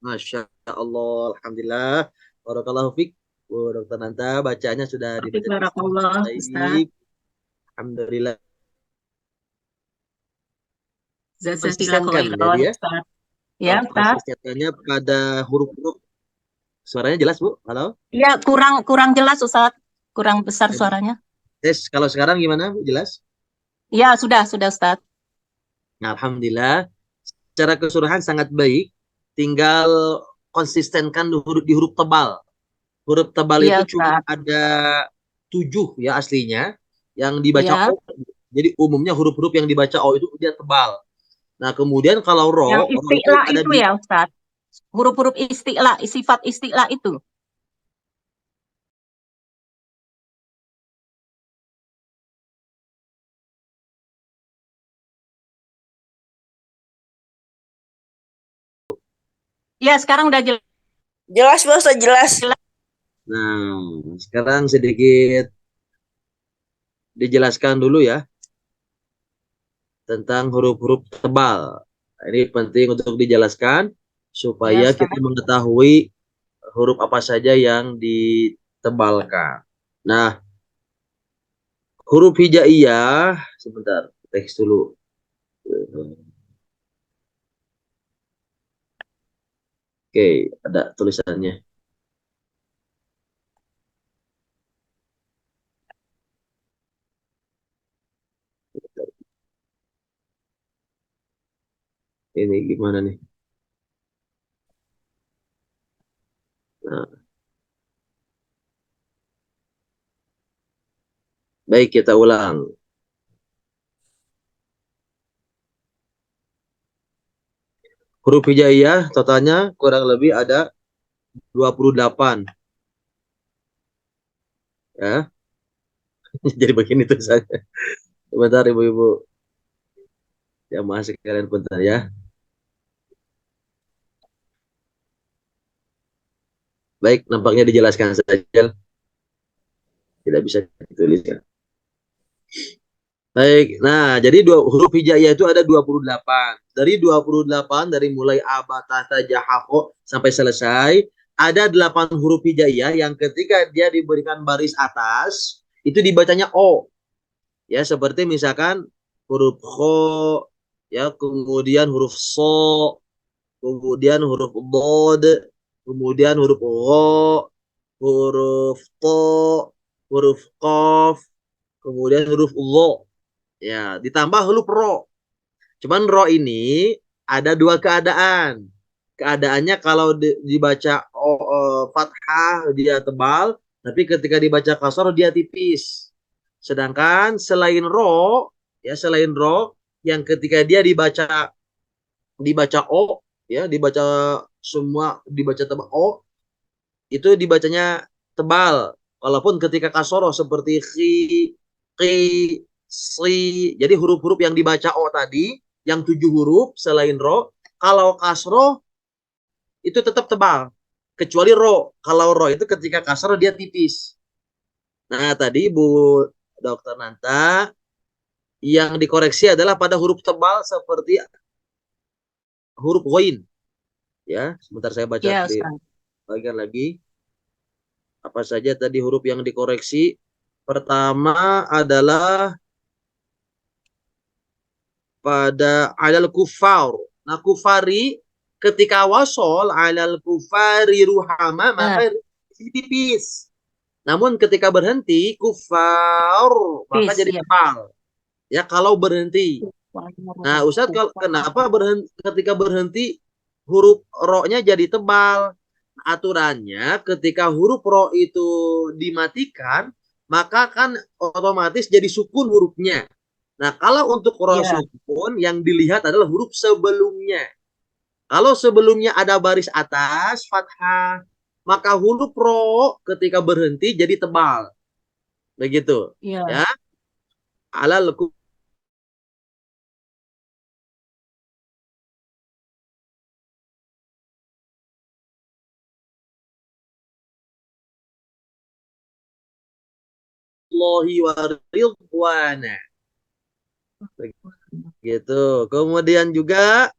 Masya Allah, Alhamdulillah. Barakallahu fiq. Bu Dokter Nanta, bacanya sudah dibaca dengan sangat Barakallah, Ustaz. baik. Alhamdulillah. Jazakallah Konsistenkan khairan, jadi ya. Ustaz. Ya, Ustaz. Konsistenkannya pada huruf-huruf. Suaranya jelas, Bu? Halo? Ya, kurang jelas, Ustaz. Kurang besar suaranya. Tes, kalau sekarang gimana, Bu? Jelas? Ya, sudah, Ustaz. Nah, Alhamdulillah. Secara keseluruhan sangat baik. Tinggal konsistenkan di huruf tebal. Huruf tebal Iya, itu cuma Ustaz. ada 7 ya aslinya. Yang dibaca Iya. O. Jadi umumnya huruf-huruf yang dibaca O itu dia tebal. Nah, kemudian kalau Yang ro itu isti'la ada itu ya, Ustaz. Huruf-huruf isti'la, sifat isti'la itu. Ya, sekarang udah jelas. Jelas, Bos, jelas. Nah, sekarang sedikit dijelaskan dulu ya tentang huruf-huruf tebal. Nah, ini penting untuk dijelaskan Ya, supaya Ustaz. kita mengetahui huruf apa saja yang ditebalkan. Nah, huruf hijaiyah, sebentar, teks dulu. Oke, ada tulisannya. Ini gimana nih? Nah, baik kita ulang. Huruf hijaiyah totalnya kurang lebih ada 28 ya. Jadi begini tulisannya. Sebentar ibu-ibu jamaah sekalian bentar ya. Baik, nampaknya dijelaskan saja, tidak bisa dituliskan. Baik, nah jadi huruf hijaiyah itu ada 28. Dari 28, dari mulai aba, tata, jahako sampai selesai, ada 8 huruf hijaiyah yang ketika dia diberikan baris atas, itu dibacanya O. Ya, seperti misalkan huruf kho, ya, kemudian huruf so, kemudian huruf bod, kemudian huruf gho, huruf to, huruf kof, kemudian huruf lo. Ya, ditambah huruf ro. Cuman ro ini ada dua keadaan. Keadaannya kalau dibaca fathah dia tebal, tapi ketika dibaca kasar dia tipis. Sedangkan selain ro, ya selain ro, yang ketika dia dibaca o, ya dibaca semua dibaca tebal o, itu dibacanya tebal. Walaupun ketika kasoro seperti ki, si. Jadi huruf-huruf yang dibaca o tadi, yang 7 huruf selain ro, kalau kasro itu tetap tebal. Kecuali ro. Kalau ro itu ketika kasro dia tipis. Nah tadi Bu Dokter Nanta, yang dikoreksi adalah pada huruf tebal seperti huruf ghoin. Ya, sebentar saya baca Ya, di Ustaz. bagian lagi. Apa saja tadi huruf yang dikoreksi? Pertama adalah pada alal kufar. Nah, kufari ketika wasol alal kufari ruhama Nah, maka tipis. Namun ketika berhenti kufar maka please, jadi ya. tebal. Ya kalau berhenti. Nah, Ustadz kalau kenapa ketika berhenti huruf ro-nya jadi tebal? Aturannya ketika huruf ro itu dimatikan, maka kan otomatis jadi sukun hurufnya. Nah, kalau untuk ro Ya, sukun yang dilihat adalah huruf sebelumnya. Kalau sebelumnya ada baris atas fathah, maka huruf ro ketika berhenti jadi tebal. Begitu. ya. Ya. Alal kullahi wa ridwana. Gitu. Kemudian juga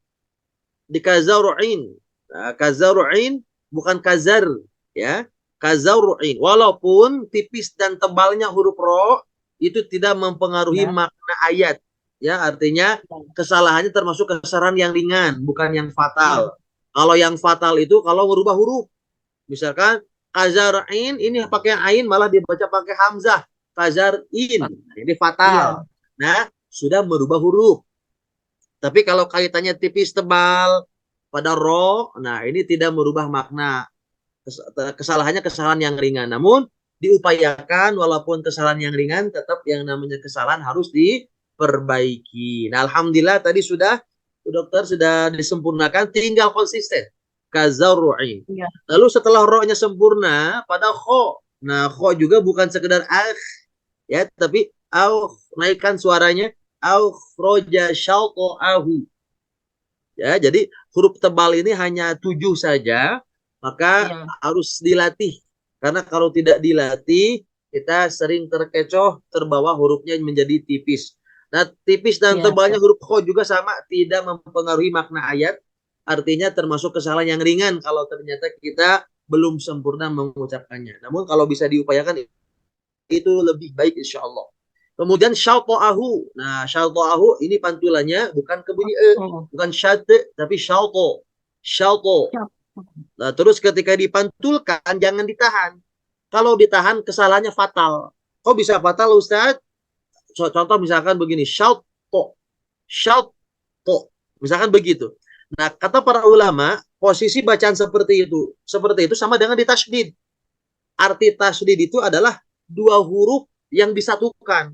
di kazaru'in. Nah, kazaru'in bukan kazar, ya. Kazaru'in. Walaupun tipis dan tebalnya huruf ro itu tidak mempengaruhi Ya. makna ayat. Ya, artinya kesalahannya termasuk kesalahan yang ringan, bukan yang Ya. fatal. Kalau yang fatal itu kalau merubah huruf. Misalkan kazaru'in ini pakai ain malah dibaca pakai hamzah. Kazar'in. Ini Iya. fatal. Nah, sudah merubah huruf. Tapi kalau kaitannya tipis tebal pada ro, nah ini tidak merubah makna. Kesalahannya kesalahan yang ringan. Namun diupayakan walaupun kesalahan yang ringan tetap yang namanya kesalahan harus diperbaiki. Nah, alhamdulillah tadi sudah dokter sudah disempurnakan, tinggal konsisten. Kazarru'i. Iya. Lalu setelah ro-nya sempurna pada kho. Nah, kho juga bukan sekedar ya, tapi naikkan suaranya roja syauto'ahu. Ya, jadi huruf tebal ini hanya 7 saja, maka Iya. harus dilatih. Karena kalau tidak dilatih, kita sering terkecoh, terbawa hurufnya menjadi tipis. Nah, tipis dan Iya. tebalnya huruf kho juga sama, tidak mempengaruhi makna ayat. Artinya termasuk kesalahan yang ringan kalau ternyata kita belum sempurna mengucapkannya. Namun kalau bisa diupayakan itu lebih baik insya Allah. Kemudian syauto'ahu. Nah, syauto'ahu ini pantulannya bukan ke bunyi Oh. bukan syate, tapi syauto. Syauto. Ya. Nah, terus ketika dipantulkan jangan ditahan. Kalau ditahan kesalahannya fatal. Kok bisa fatal Ustaz? Contoh misalkan begini, syauto. Syauto. Misalkan begitu. Nah, kata para ulama, posisi bacaan seperti itu sama dengan ditasydid. Arti tasydid itu adalah dua huruf yang disatukan.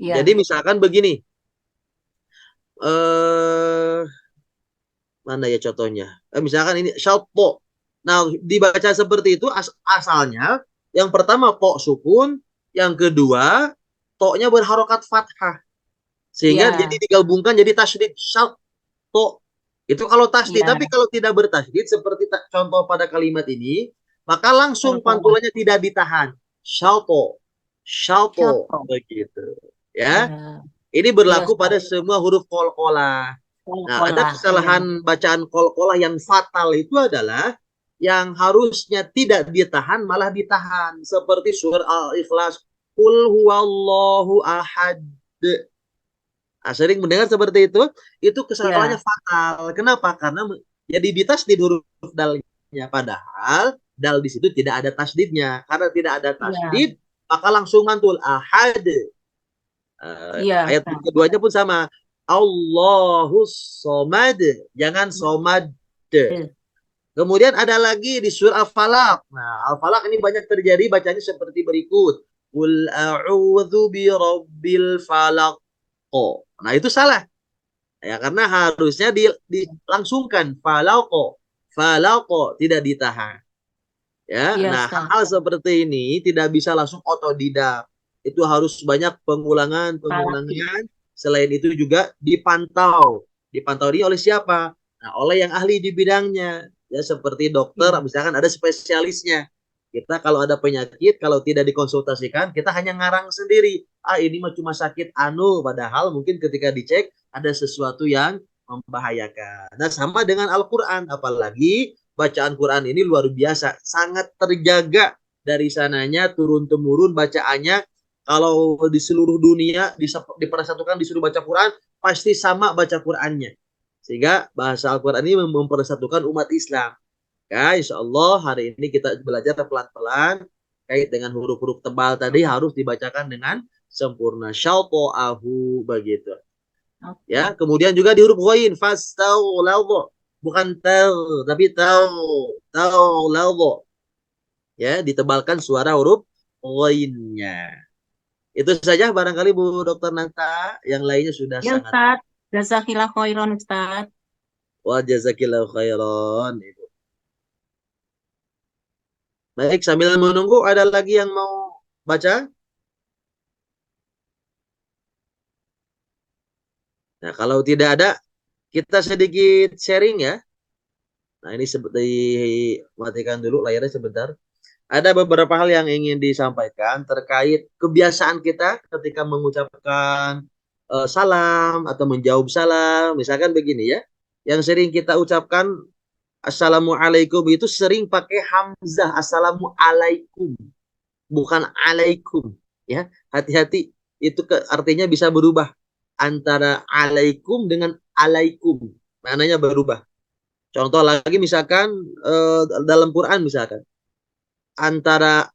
Ya. Jadi misalkan begini, eh mana ya contohnya? Misalkan ini syauto. Nah, dibaca seperti itu asalnya yang pertama to sukun, yang kedua to-nya berharokat fathah. Sehingga Ya. jadi digabungkan jadi tasydid syauto. Itu kalau tasydid, Ya. tapi kalau tidak bertasydid seperti contoh pada kalimat ini, maka langsung Syauto. pantulannya tidak ditahan. Syauto. Syauto Syauto. begitu. Ya. Ya. Ini Iya, berlaku pada Ustaz. semua huruf qalqalah. Nah, ada Kol-kolah. Ya. kesalahan bacaan qalqalah yang fatal itu adalah yang harusnya tidak ditahan malah ditahan. Seperti surah Al-Ikhlas. Qul huwallahu ahad. Nah, sering mendengar seperti itu kesalahannya Ya. fatal. Kenapa? Karena jadi ditasdid huruf dalnya. Padahal dal di situ tidak ada tasdidnya. Karena tidak ada Iya. tasdid, maka langsung mantul. Ahad. Iya, Ayat Ustaz. keduanya pun sama. Allahus somad. Jangan somad. Eh, Kemudian ada lagi di surah Al-Falaq. Nah, Al-Falaq ini banyak terjadi bacanya seperti berikut. Qul a'udzu birabbil falaq. Nah, itu salah. Ya, karena harusnya dilangsungkan. Falaq. Falaq tidak ditahan. Ya, Iya, nah Ustaz. hal-hal seperti ini tidak bisa langsung otodidak. Itu harus banyak pengulangan, Salati. pengulangan. Selain itu juga dipantau. Dipantau ini oleh siapa? Nah, oleh yang ahli di bidangnya. Ya, seperti dokter, Iya. misalkan ada spesialisnya. Kita kalau ada penyakit, kalau tidak dikonsultasikan, kita hanya ngarang sendiri. Ah, ini mah cuma sakit anu, padahal mungkin ketika dicek ada sesuatu yang membahayakan. Nah, sama dengan Al-Quran, apalagi bacaan Quran ini luar biasa, sangat terjaga dari sananya turun-temurun bacaannya. Kalau di seluruh dunia dipersatukan disuruh baca Quran, pasti sama baca Qurannya. Sehingga bahasa Al-Quran ini mempersatukan umat Islam. Ya, insya Allah hari ini kita belajar pelan-pelan kait dengan huruf-huruf tebal tadi harus dibacakan dengan sempurna. Syauto'ahu begitu. Ya, Oke. kemudian juga di huruf ghain fastaghlidha. Bukan tapi taghlidha. Ya, ditebalkan suara huruf ghainnya. Itu saja barangkali Bu Dokter Nanta, yang lainnya sudah Ya, sangat. Ustaz. Jazakillah khairan, Ustaz. Wa jazakillahu khairan. Baik, sambil menunggu ada lagi yang mau baca? Nah, kalau tidak ada, kita sedikit sharing ya. Nah, ini seperti matikan dulu layarnya sebentar. Ada beberapa hal yang ingin disampaikan terkait kebiasaan kita ketika mengucapkan salam atau menjawab salam. Misalkan begini ya, yang sering kita ucapkan Assalamualaikum itu sering pakai hamzah. Assalamualaikum, bukan alaikum. Ya, hati-hati itu artinya bisa berubah antara alaikum dengan alaikum. Maknanya berubah. Contoh lagi misalkan dalam Quran misalkan antara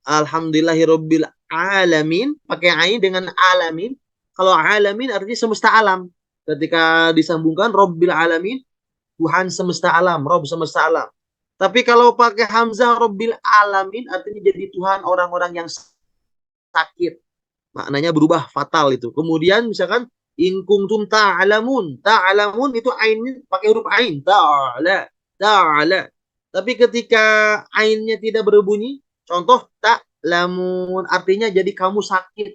Alhamdulillahirabbil alamin pakai ain dengan alamin. Kalau alamin artinya semesta alam. Ketika disambungkan Rabbil alamin, Tuhan semesta alam, Rob semesta alam. Tapi kalau pakai hamzah Rabbil alamin artinya jadi Tuhan orang-orang yang sakit. Maknanya berubah fatal itu. Kemudian misalkan in kuntum ta'lamun. Ta'lamun itu ainnya pakai huruf ain. Ta'ala. Ta'ala. Tapi ketika ainnya tidak berbunyi, contoh ta'lamun artinya jadi kamu sakit.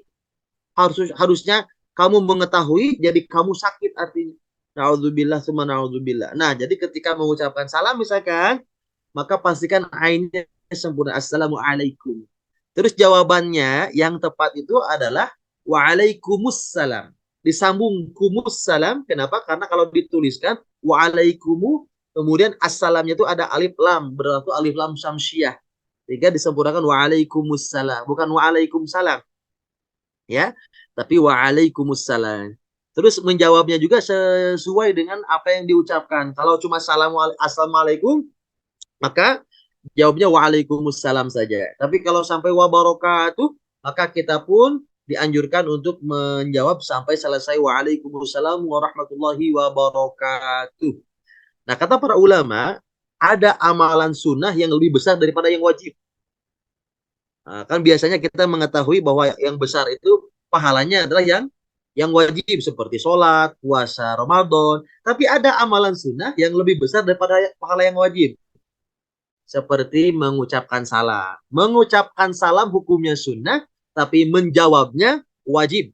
Harusnya kamu mengetahui jadi kamu sakit artinya. Na'udzubillah summa na'udzubillah. Nah, jadi ketika mengucapkan salam misalkan, maka pastikan ainnya sempurna. Assalamualaikum. Terus jawabannya yang tepat itu adalah waalaikumsalam. Disambung kumussalam. Kenapa? Karena kalau dituliskan waalaikum kemudian assalamnya itu ada alif lam, berarti alif lam syamsiah. Sehingga disempurnakan waalaikumsalam, bukan waalaikumsalam. Ya, tapi waalaikumsalam. Terus menjawabnya juga sesuai dengan apa yang diucapkan. Kalau cuma assalamualaikum, maka jawabnya waalaikumsalam saja. Tapi kalau sampai wabarakatuh, maka kita pun dianjurkan untuk menjawab sampai selesai waalaikumsalam warahmatullahi wabarakatuh. Nah, kata para ulama, ada amalan sunnah yang lebih besar daripada yang wajib. Nah, kan biasanya kita mengetahui bahwa yang besar itu pahalanya adalah yang wajib seperti sholat, puasa Ramadan. Tapi ada amalan sunnah yang lebih besar daripada pahala yang wajib. Seperti mengucapkan salam. Mengucapkan salam hukumnya sunnah, tapi menjawabnya wajib.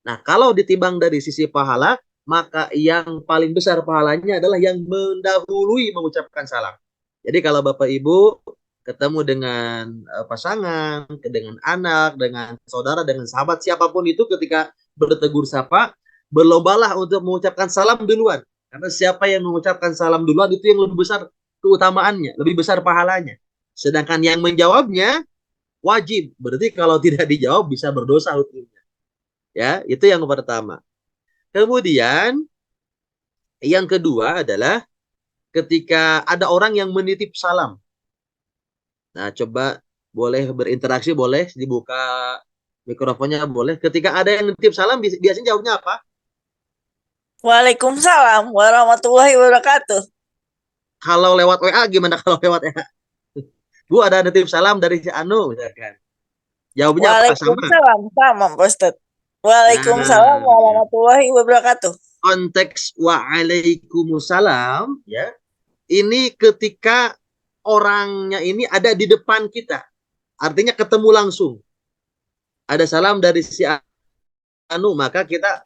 Nah, kalau ditimbang dari sisi pahala, maka yang paling besar pahalanya adalah yang mendahului mengucapkan salam. Jadi kalau Bapak Ibu ketemu dengan pasangan, dengan anak, dengan saudara, dengan sahabat, siapapun itu ketika bertegur sapa, berlombalah untuk mengucapkan salam duluan. Karena siapa yang mengucapkan salam duluan itu yang lebih besar keutamaannya, lebih besar pahalanya. Sedangkan yang menjawabnya wajib. Berarti kalau tidak dijawab bisa berdosa hukumnya. Ya, itu yang pertama. Kemudian yang kedua adalah ketika ada orang yang menitip salam. Nah, coba boleh berinteraksi, boleh dibuka mikrofonnya, boleh. Ketika ada yang nitip salam, biasanya jawabnya apa? Waalaikumsalam warahmatullahi wabarakatuh. Kalau lewat WA gimana kalau lewat WA? Bu, ada nitip salam dari si Anu, misalkan. Jawabnya apa? Sama. Waalaikumsalam, sama Pak Ustadz. Waalaikumsalam Nah, warahmatullahi wabarakatuh. konteks waalaikumsalam, ya. Ini ketika orangnya ini ada di depan kita. Artinya ketemu langsung. Ada salam dari si Anu, maka kita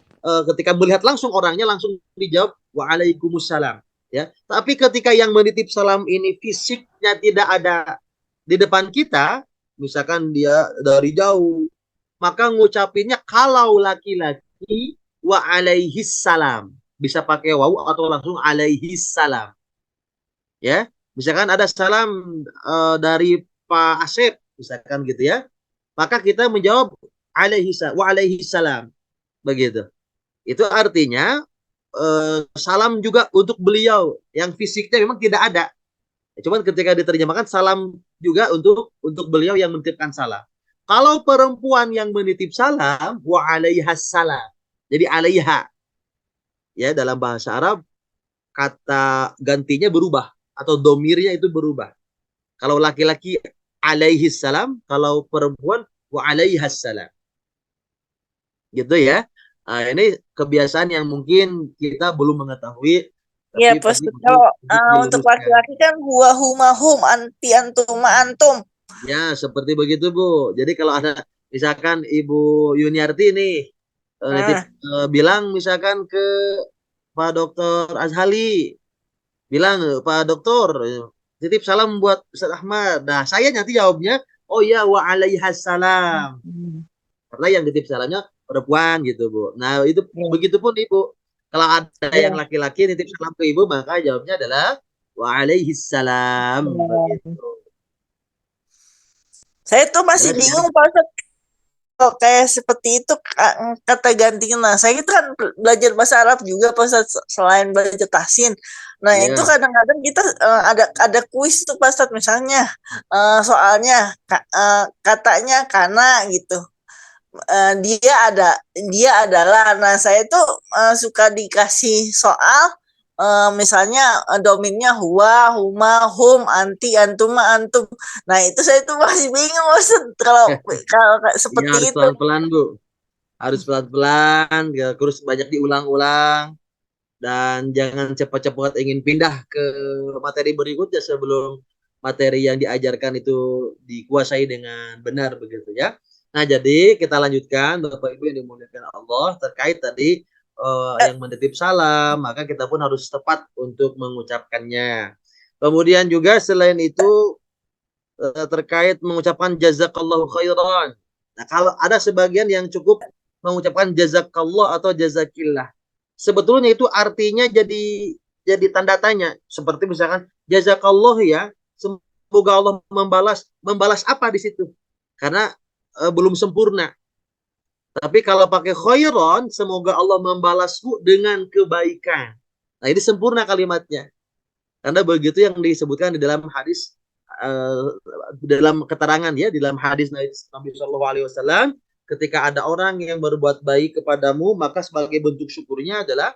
ketika melihat langsung orangnya langsung dijawab waalaikumsalam, ya. Tapi ketika yang menitip salam ini fisiknya tidak ada di depan kita, misalkan dia dari jauh, maka ngucapinnya kalau laki-laki wa alaihis salam, bisa pakai wawu atau langsung alaihis salam, ya. Misalkan ada salam dari Pak Asep, misalkan gitu ya, maka kita menjawab wa alaihis salam, begitu. Itu artinya salam juga untuk beliau yang fisiknya memang tidak ada. Cuman ketika diterjemahkan salam juga untuk beliau yang menitipkan salam. Kalau perempuan yang menitip salam, wa alaihas salam. Jadi alaiha. Ya, dalam bahasa Arab kata gantinya berubah atau domirnya itu berubah. Kalau laki-laki alaihis salam, kalau perempuan wa alaihas salam. Gitu ya. Nah, ini kebiasaan yang mungkin kita belum mengetahui. Ya, Tapi Pak tadi Ustadz. Kalau untuk diluruskan. laki-laki kan huwa huma hum, anti antum ma antum. Ya, seperti begitu, Bu. Jadi kalau ada misalkan Ibu Yuniarti nih nitip, bilang misalkan ke Pak Dokter Azhali, bilang, Pak Dokter, titip salam buat Ustaz Ahmad. Nah, saya nanti jawabnya, oh ya, wa alaihassalam. Karena yang titip salamnya perempuan gitu, Bu. Nah, itu begitupun Ibu. Kalau ada yang laki-laki nitip salam ke Ibu, maka jawabnya adalah wa alaihissalam. Begitu. Saya tuh masih Jelas ya? bingung Pak Ustadz. Kalau kayak seperti itu kata gantinya. Nah, saya itu kan belajar bahasa Arab juga Pak Ustadz, selain belajar tahsin. Nah, Iya. itu kadang-kadang kita ada kuis tuh Pak Ustadz, misalnya soalnya katanya karena gitu. Dia adalah. Nah, saya tuh suka dikasih soal misalnya dominnya huwa, huma, hum, anti, antuma, antum. Nah, itu saya tuh masih bingung Ustaz kalau seperti Ya, harus itu. pelan-pelan, Bu. Harus pelan-pelan, terus banyak diulang-ulang, dan jangan cepat-cepat ingin pindah ke materi berikutnya sebelum materi yang diajarkan itu dikuasai dengan benar, begitu ya. Nah, jadi kita lanjutkan, Bapak Ibu yang dimuliakan Allah, terkait tadi yang menitip salam, maka kita pun harus tepat untuk mengucapkannya. Kemudian juga selain itu terkait mengucapkan jazakallahu khairan. Nah, kalau ada sebagian yang cukup mengucapkan jazakallah atau jazakillah, sebetulnya itu artinya jadi tanda tanya. Seperti misalkan jazakallah ya, semoga Allah membalas apa di situ? Karena belum sempurna. Tapi kalau pakai khairan, semoga Allah membalasmu dengan kebaikan. Nah, ini sempurna kalimatnya. Karena begitu yang disebutkan di dalam hadis, dalam keterangan ya, di dalam hadis Nabi Shallallahu Alaihi Wasallam, ketika ada orang yang berbuat baik kepadamu, maka sebagai bentuk syukurnya adalah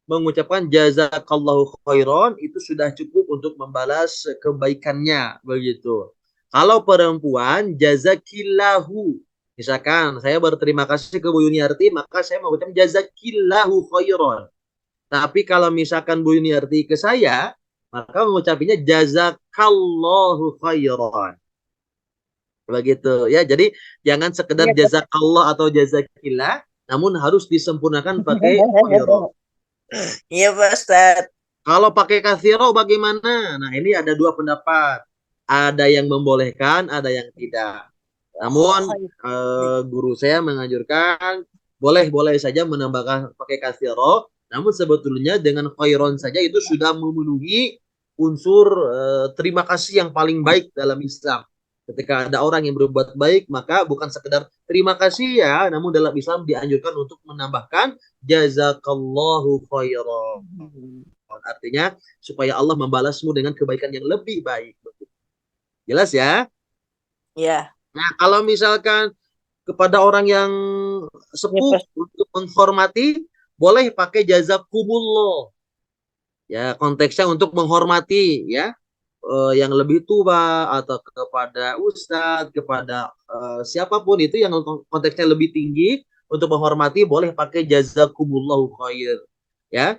mengucapkan jazakallahu khairan, itu sudah cukup untuk membalas kebaikannya begitu. Kalau perempuan jazakillahu, misalkan saya berterima kasih ke Bu Yuniarti, maka saya mengucapkan jazakillahu khairan. Tapi kalau misalkan Bu Yuniarti ke saya, maka mengucapnya jazakallahu khairan. Begitu ya. Jadi jangan sekedar Iya, jazakallah atau jazakillah, namun harus disempurnakan pakai khairan. iya Pak Ustadz. Kalau pakai katsiro bagaimana? Nah, ini ada dua pendapat. Ada yang membolehkan, ada yang tidak. Namun guru saya menganjurkan boleh-boleh saja menambahkan pakai katsiro, namun sebetulnya dengan khairon saja itu sudah memenuhi unsur terima kasih yang paling baik dalam Islam. Ketika ada orang yang berbuat baik, maka bukan sekedar terima kasih ya, namun dalam Islam dianjurkan untuk menambahkan jazakallahu khairan. Artinya supaya Allah membalasmu dengan kebaikan yang lebih baik. Jelas ya? Ya, Nah, kalau misalkan kepada orang yang ya sepuh Pak. untuk menghormati, boleh pakai jazakumullah. Ya, konteksnya untuk menghormati ya. Yang lebih tua atau kepada ustadz, kepada siapapun itu yang konteksnya lebih tinggi untuk menghormati, boleh pakai jazakumullahu khair. Ya,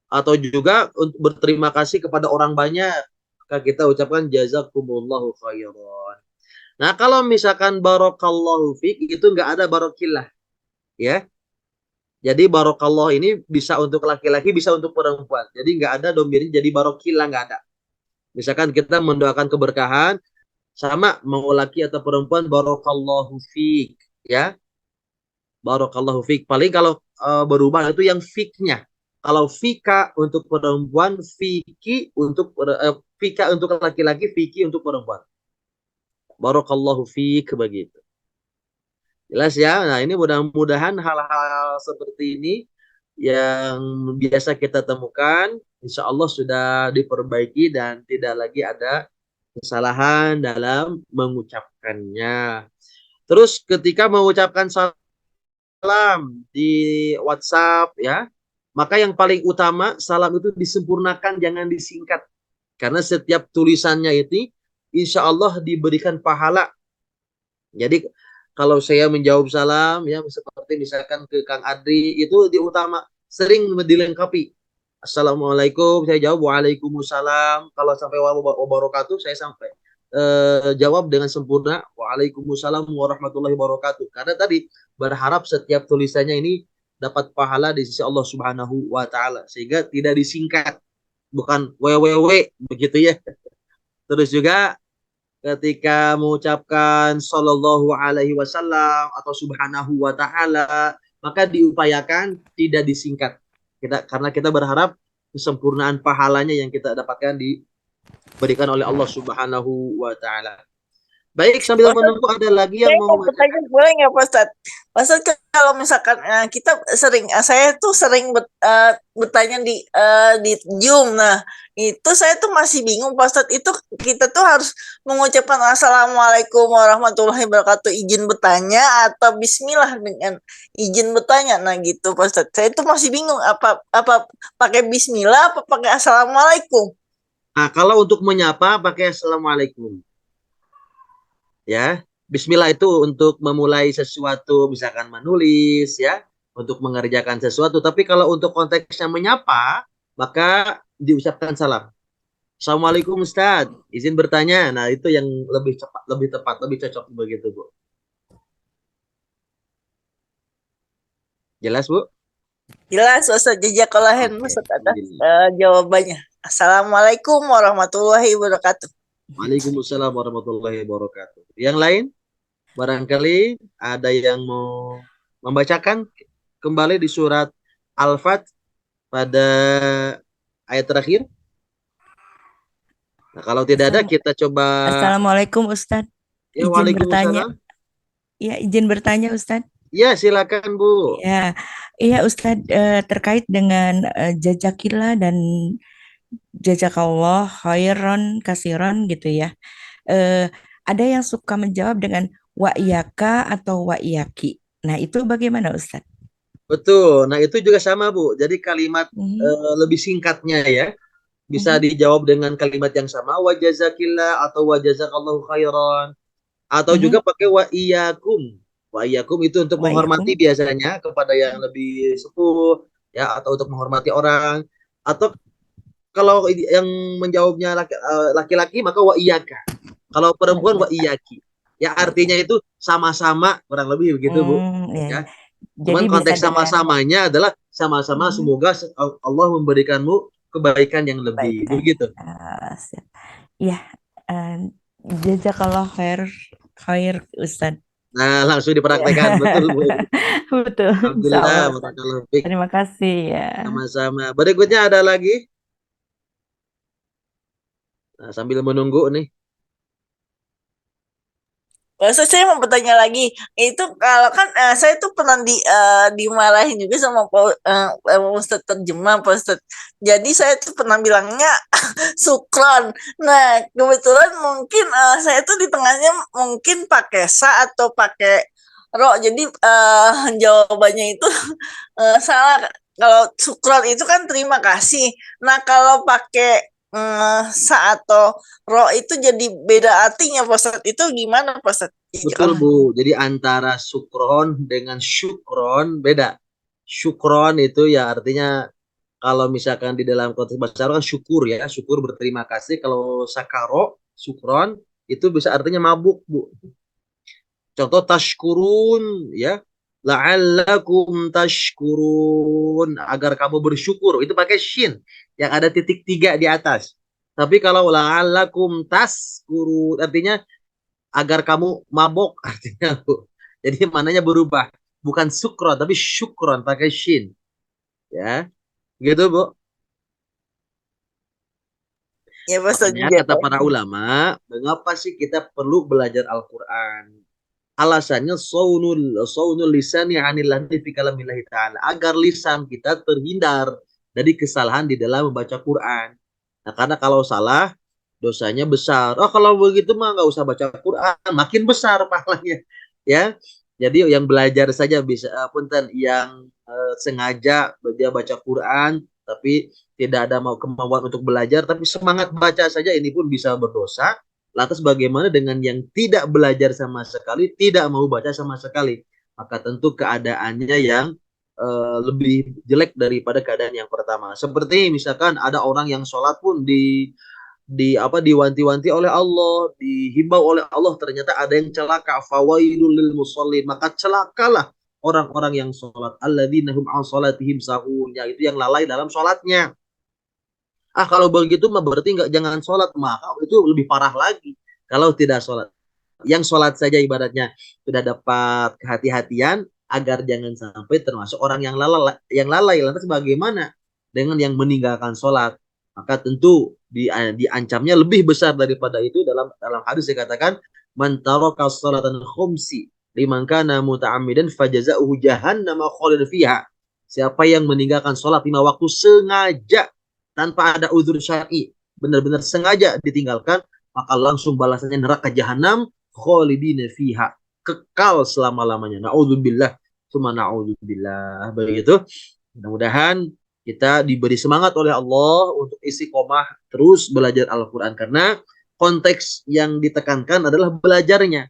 atau juga untuk berterima kasih kepada orang banyak, maka kita ucapkan jazakumullahu khairan. Nah, kalau misalkan barakallahu fik itu nggak ada barokillah, ya. Jadi barokallah ini bisa untuk laki-laki, bisa untuk perempuan. Jadi nggak ada domirnya jadi barokillah, nggak ada. Misalkan kita mendoakan keberkahan, sama mau laki atau perempuan, barakallahu fik, ya. Barakallahu fik. Paling kalau berubah itu yang fiknya. Kalau fika untuk perempuan, fika untuk laki-laki, fiki untuk perempuan. Barakallahu fik begitu. Jelas ya. Nah, ini mudah-mudahan hal-hal seperti ini yang biasa kita temukan, insya Allah sudah diperbaiki dan tidak lagi ada kesalahan dalam mengucapkannya. Terus ketika mengucapkan salam di WhatsApp ya, maka yang paling utama salam itu disempurnakan, jangan disingkat. Karena setiap tulisannya itu insya Allah diberikan pahala. Jadi kalau saya menjawab salam ya seperti misalkan ke Kang Adri itu diutama sering dilengkapi. Assalamualaikum, saya jawab waalaikumsalam. Kalau sampai wabarakatuh saya sampai jawab dengan sempurna waalaikumsalam warahmatullahi wabarakatuh. Karena tadi berharap setiap tulisannya ini dapat pahala di sisi Allah Subhanahu wa taala sehingga tidak disingkat, bukan www begitu ya. Terus juga ketika mengucapkan sallallahu alaihi wasallam atau subhanahu wa taala, maka diupayakan tidak disingkat. Karena kita berharap kesempurnaan pahalanya yang kita dapatkan diberikan oleh Allah Subhanahu wa taala. Baik, sambil menunggu ada lagi yang Saya mau mau bertanya, mengajarkan. boleh nggak Pak Ustadz? Pak Ustadz, kalau misalkan kita sering, saya tuh sering bertanya di Zoom. Nah, itu saya tuh masih bingung Pak Ustadz. Itu kita tuh harus mengucapkan Assalamualaikum warahmatullahi wabarakatuh izin bertanya atau Bismillah dengan izin bertanya. Nah gitu Pak Ustadz. Saya tuh masih bingung apa pakai Bismillah apa pakai Assalamualaikum. Nah, kalau untuk menyapa pakai assalamualaikum. Ya, Bismillah itu untuk memulai sesuatu, misalkan menulis ya, untuk mengerjakan sesuatu. Tapi kalau untuk konteksnya menyapa, maka diucapkan salam. Assalamualaikum Ustaz, izin bertanya. Nah, itu yang lebih cepat, lebih tepat, lebih cocok begitu, Bu. Jelas, Bu? Jelas Ustadz, jazakallah khair Oke, Ustadz atas alhamdulillah. jawabannya. Assalamualaikum warahmatullahi wabarakatuh. Waalaikumsalam warahmatullahi wabarakatuh. Yang lain, barangkali ada yang mau membacakan kembali di surat Al-Fat pada ayat terakhir. Nah, kalau tidak ada kita coba. Assalamualaikum Ustadz. Ya, Izin bertanya. waalaikumsalam. Ya, izin bertanya Ustadz. Ya, silakan Bu. Ya, iya Ustadz, terkait dengan jazakillah dan jazakallah khairan kasiran gitu ya. Ada yang suka menjawab dengan wa iyaka atau wa iyaki. Nah, itu bagaimana Ustadz? Betul. Nah, itu juga sama, Bu. Jadi kalimat lebih singkatnya ya. Bisa dijawab dengan kalimat yang sama, wa jazakillah atau wa jazakallahu khairan. Atau juga pakai wa iyyakum. Wa iyyakum itu untuk Wa menghormati iyyakum. biasanya kepada yang lebih sepuh ya, atau untuk menghormati orang. Atau kalau yang menjawabnya laki-laki maka wa iyyaka. Kalau perempuan wa iyyaki. Ya Wa artinya iyyaki. itu sama-sama, kurang lebih begitu, Bu. Ya. Ya. Jadi Cuman bisa konteks dengan sama-samanya adalah sama-sama semoga Allah memberikanmu kebaikan yang lebih. kebaikan. Begitu. Siap. Ya, jazakallah khair Ustadz. Nah, langsung dipraktekkan. Betul, Bu. Betul, insya Alhamdulillah, Allah Ustadz. barakallahu fiik. Terima kasih ya. Sama-sama. Berikutnya ada lagi. Nah, sambil menunggu nih. Ustaz, saya mau bertanya lagi, itu kalau kan saya tuh pernah dimarahin juga sama Ustadz terjemah, Pak Ustadz. Jadi saya tuh pernah bilangnya sukron. Nah, kebetulan mungkin saya tuh di tengahnya mungkin pakai sa atau pakai ro. Jadi jawabannya itu salah. Kalau sukron itu kan terima kasih. Nah, kalau pakai sa atau ro itu jadi beda artinya, Pak Ustadz. Itu gimana, Pak Ustadz? Betul, Bu. Jadi antara sukron dengan syukron beda. Syukron itu ya artinya kalau misalkan di dalam konteks bahasa Arab kan syukur ya, syukur berterima kasih. Kalau sakaro, sukron itu bisa artinya mabuk, Bu. Contoh tashkurun ya, la'allakum tashkurun, agar kamu bersyukur, itu pakai shin yang ada titik 3 di atas. Tapi kalau la'allakum tashkurun artinya agar kamu mabok artinya, Bu. Jadi mananya berubah, bukan sukron tapi syukron pakai shin ya. Gitu, Bu. Ya, Pak Ustadz Makanya juga. kata para ulama, mengapa sih kita perlu belajar Al-Qur'an? Alasannya saunul lisani anil lahni fi kalamillahi ta'ala, agar lisan kita terhindar dari kesalahan di dalam membaca Quran. Nah, karena kalau salah dosanya besar. Oh, kalau begitu mah nggak usah baca Quran, makin besar pahalanya. Ya. Jadi yang belajar saja bisa, punten yang sengaja dia baca Quran tapi tidak ada kemauan untuk belajar, tapi semangat baca saja ini pun bisa berdosa. Lantas bagaimana dengan yang tidak belajar sama sekali, tidak mau baca sama sekali? Maka tentu keadaannya yang lebih jelek daripada keadaan yang pertama. Seperti misalkan ada orang yang sholat pun diwanti-wanti oleh Allah, dihimbau oleh Allah, ternyata ada yang celaka. Fawailul lil musallin, maka celakalah orang-orang yang sholat. Alladzina hum an sholatihim sahun, yaitu yang lalai dalam sholatnya. Kalau begitu mah berarti jangan sholat, maka itu lebih parah lagi kalau tidak sholat. Yang sholat saja ibaratnya sudah dapat kehati-hatian agar jangan sampai termasuk orang yang lalai. Lantas bagaimana dengan yang meninggalkan sholat? Maka tentu diancamnya lebih besar daripada itu. Dalam hadis dikatakan man taraka sholatan khumsi liman kana muta'ammidan fajaza'uhu jahannam khalidan fiha. Siapa yang meninggalkan sholat 5 waktu sengaja tanpa ada uzur syar'i, benar-benar sengaja ditinggalkan, maka langsung balasannya neraka jahanam khalidina fiha, kekal selama-lamanya. Naudzubillah, tsumma naudzubillah. Begitu. Mudah-mudahan kita diberi semangat oleh Allah untuk istiqomah terus belajar Al-Qur'an, karena konteks yang ditekankan adalah belajarnya.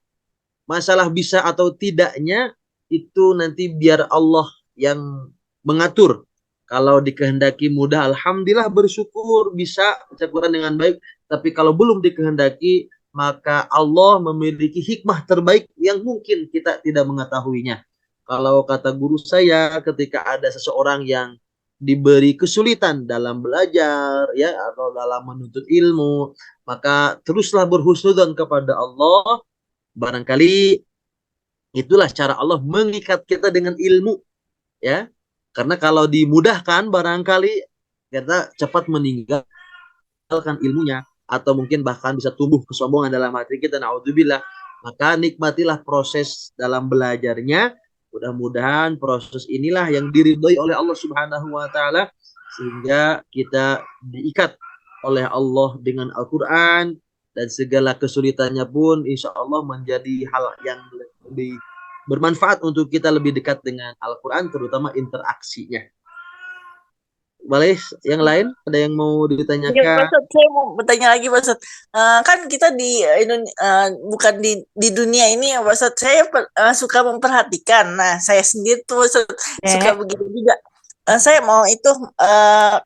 Masalah bisa atau tidaknya itu nanti biar Allah yang mengatur. Kalau dikehendaki mudah, alhamdulillah bersyukur bisa baca Quran dengan baik. Tapi kalau belum dikehendaki, maka Allah memiliki hikmah terbaik yang mungkin kita tidak mengetahuinya. Kalau kata guru saya, ketika ada seseorang yang diberi kesulitan dalam belajar ya atau dalam menuntut ilmu, maka teruslah berhusnudzon kepada Allah. Barangkali itulah cara Allah mengikat kita dengan ilmu ya. Karena kalau dimudahkan barangkali kita cepat meninggalkan ilmunya, atau mungkin bahkan bisa tumbuh kesombongan dalam hati kita, naudzubillah. Maka nikmatilah proses dalam belajarnya. Mudah-mudahan proses inilah yang diridhoi oleh Allah Subhanahu wa taala, sehingga kita diikat oleh Allah dengan Al-Qur'an, dan segala kesulitannya pun insya Allah menjadi hal yang lebih bermanfaat untuk kita lebih dekat dengan Al-Quran, terutama interaksinya. Boleh yang lain? Ada yang mau Ya, ditanyakan? Pak Ustadz, saya mau bertanya lagi, Pak Ustadz. Kan kita di bukan di dunia ini ya, Pak Ustadz. Saya suka memperhatikan. Nah, saya sendiri tuh Pak Ustadz, suka begitu juga. Saya mau itu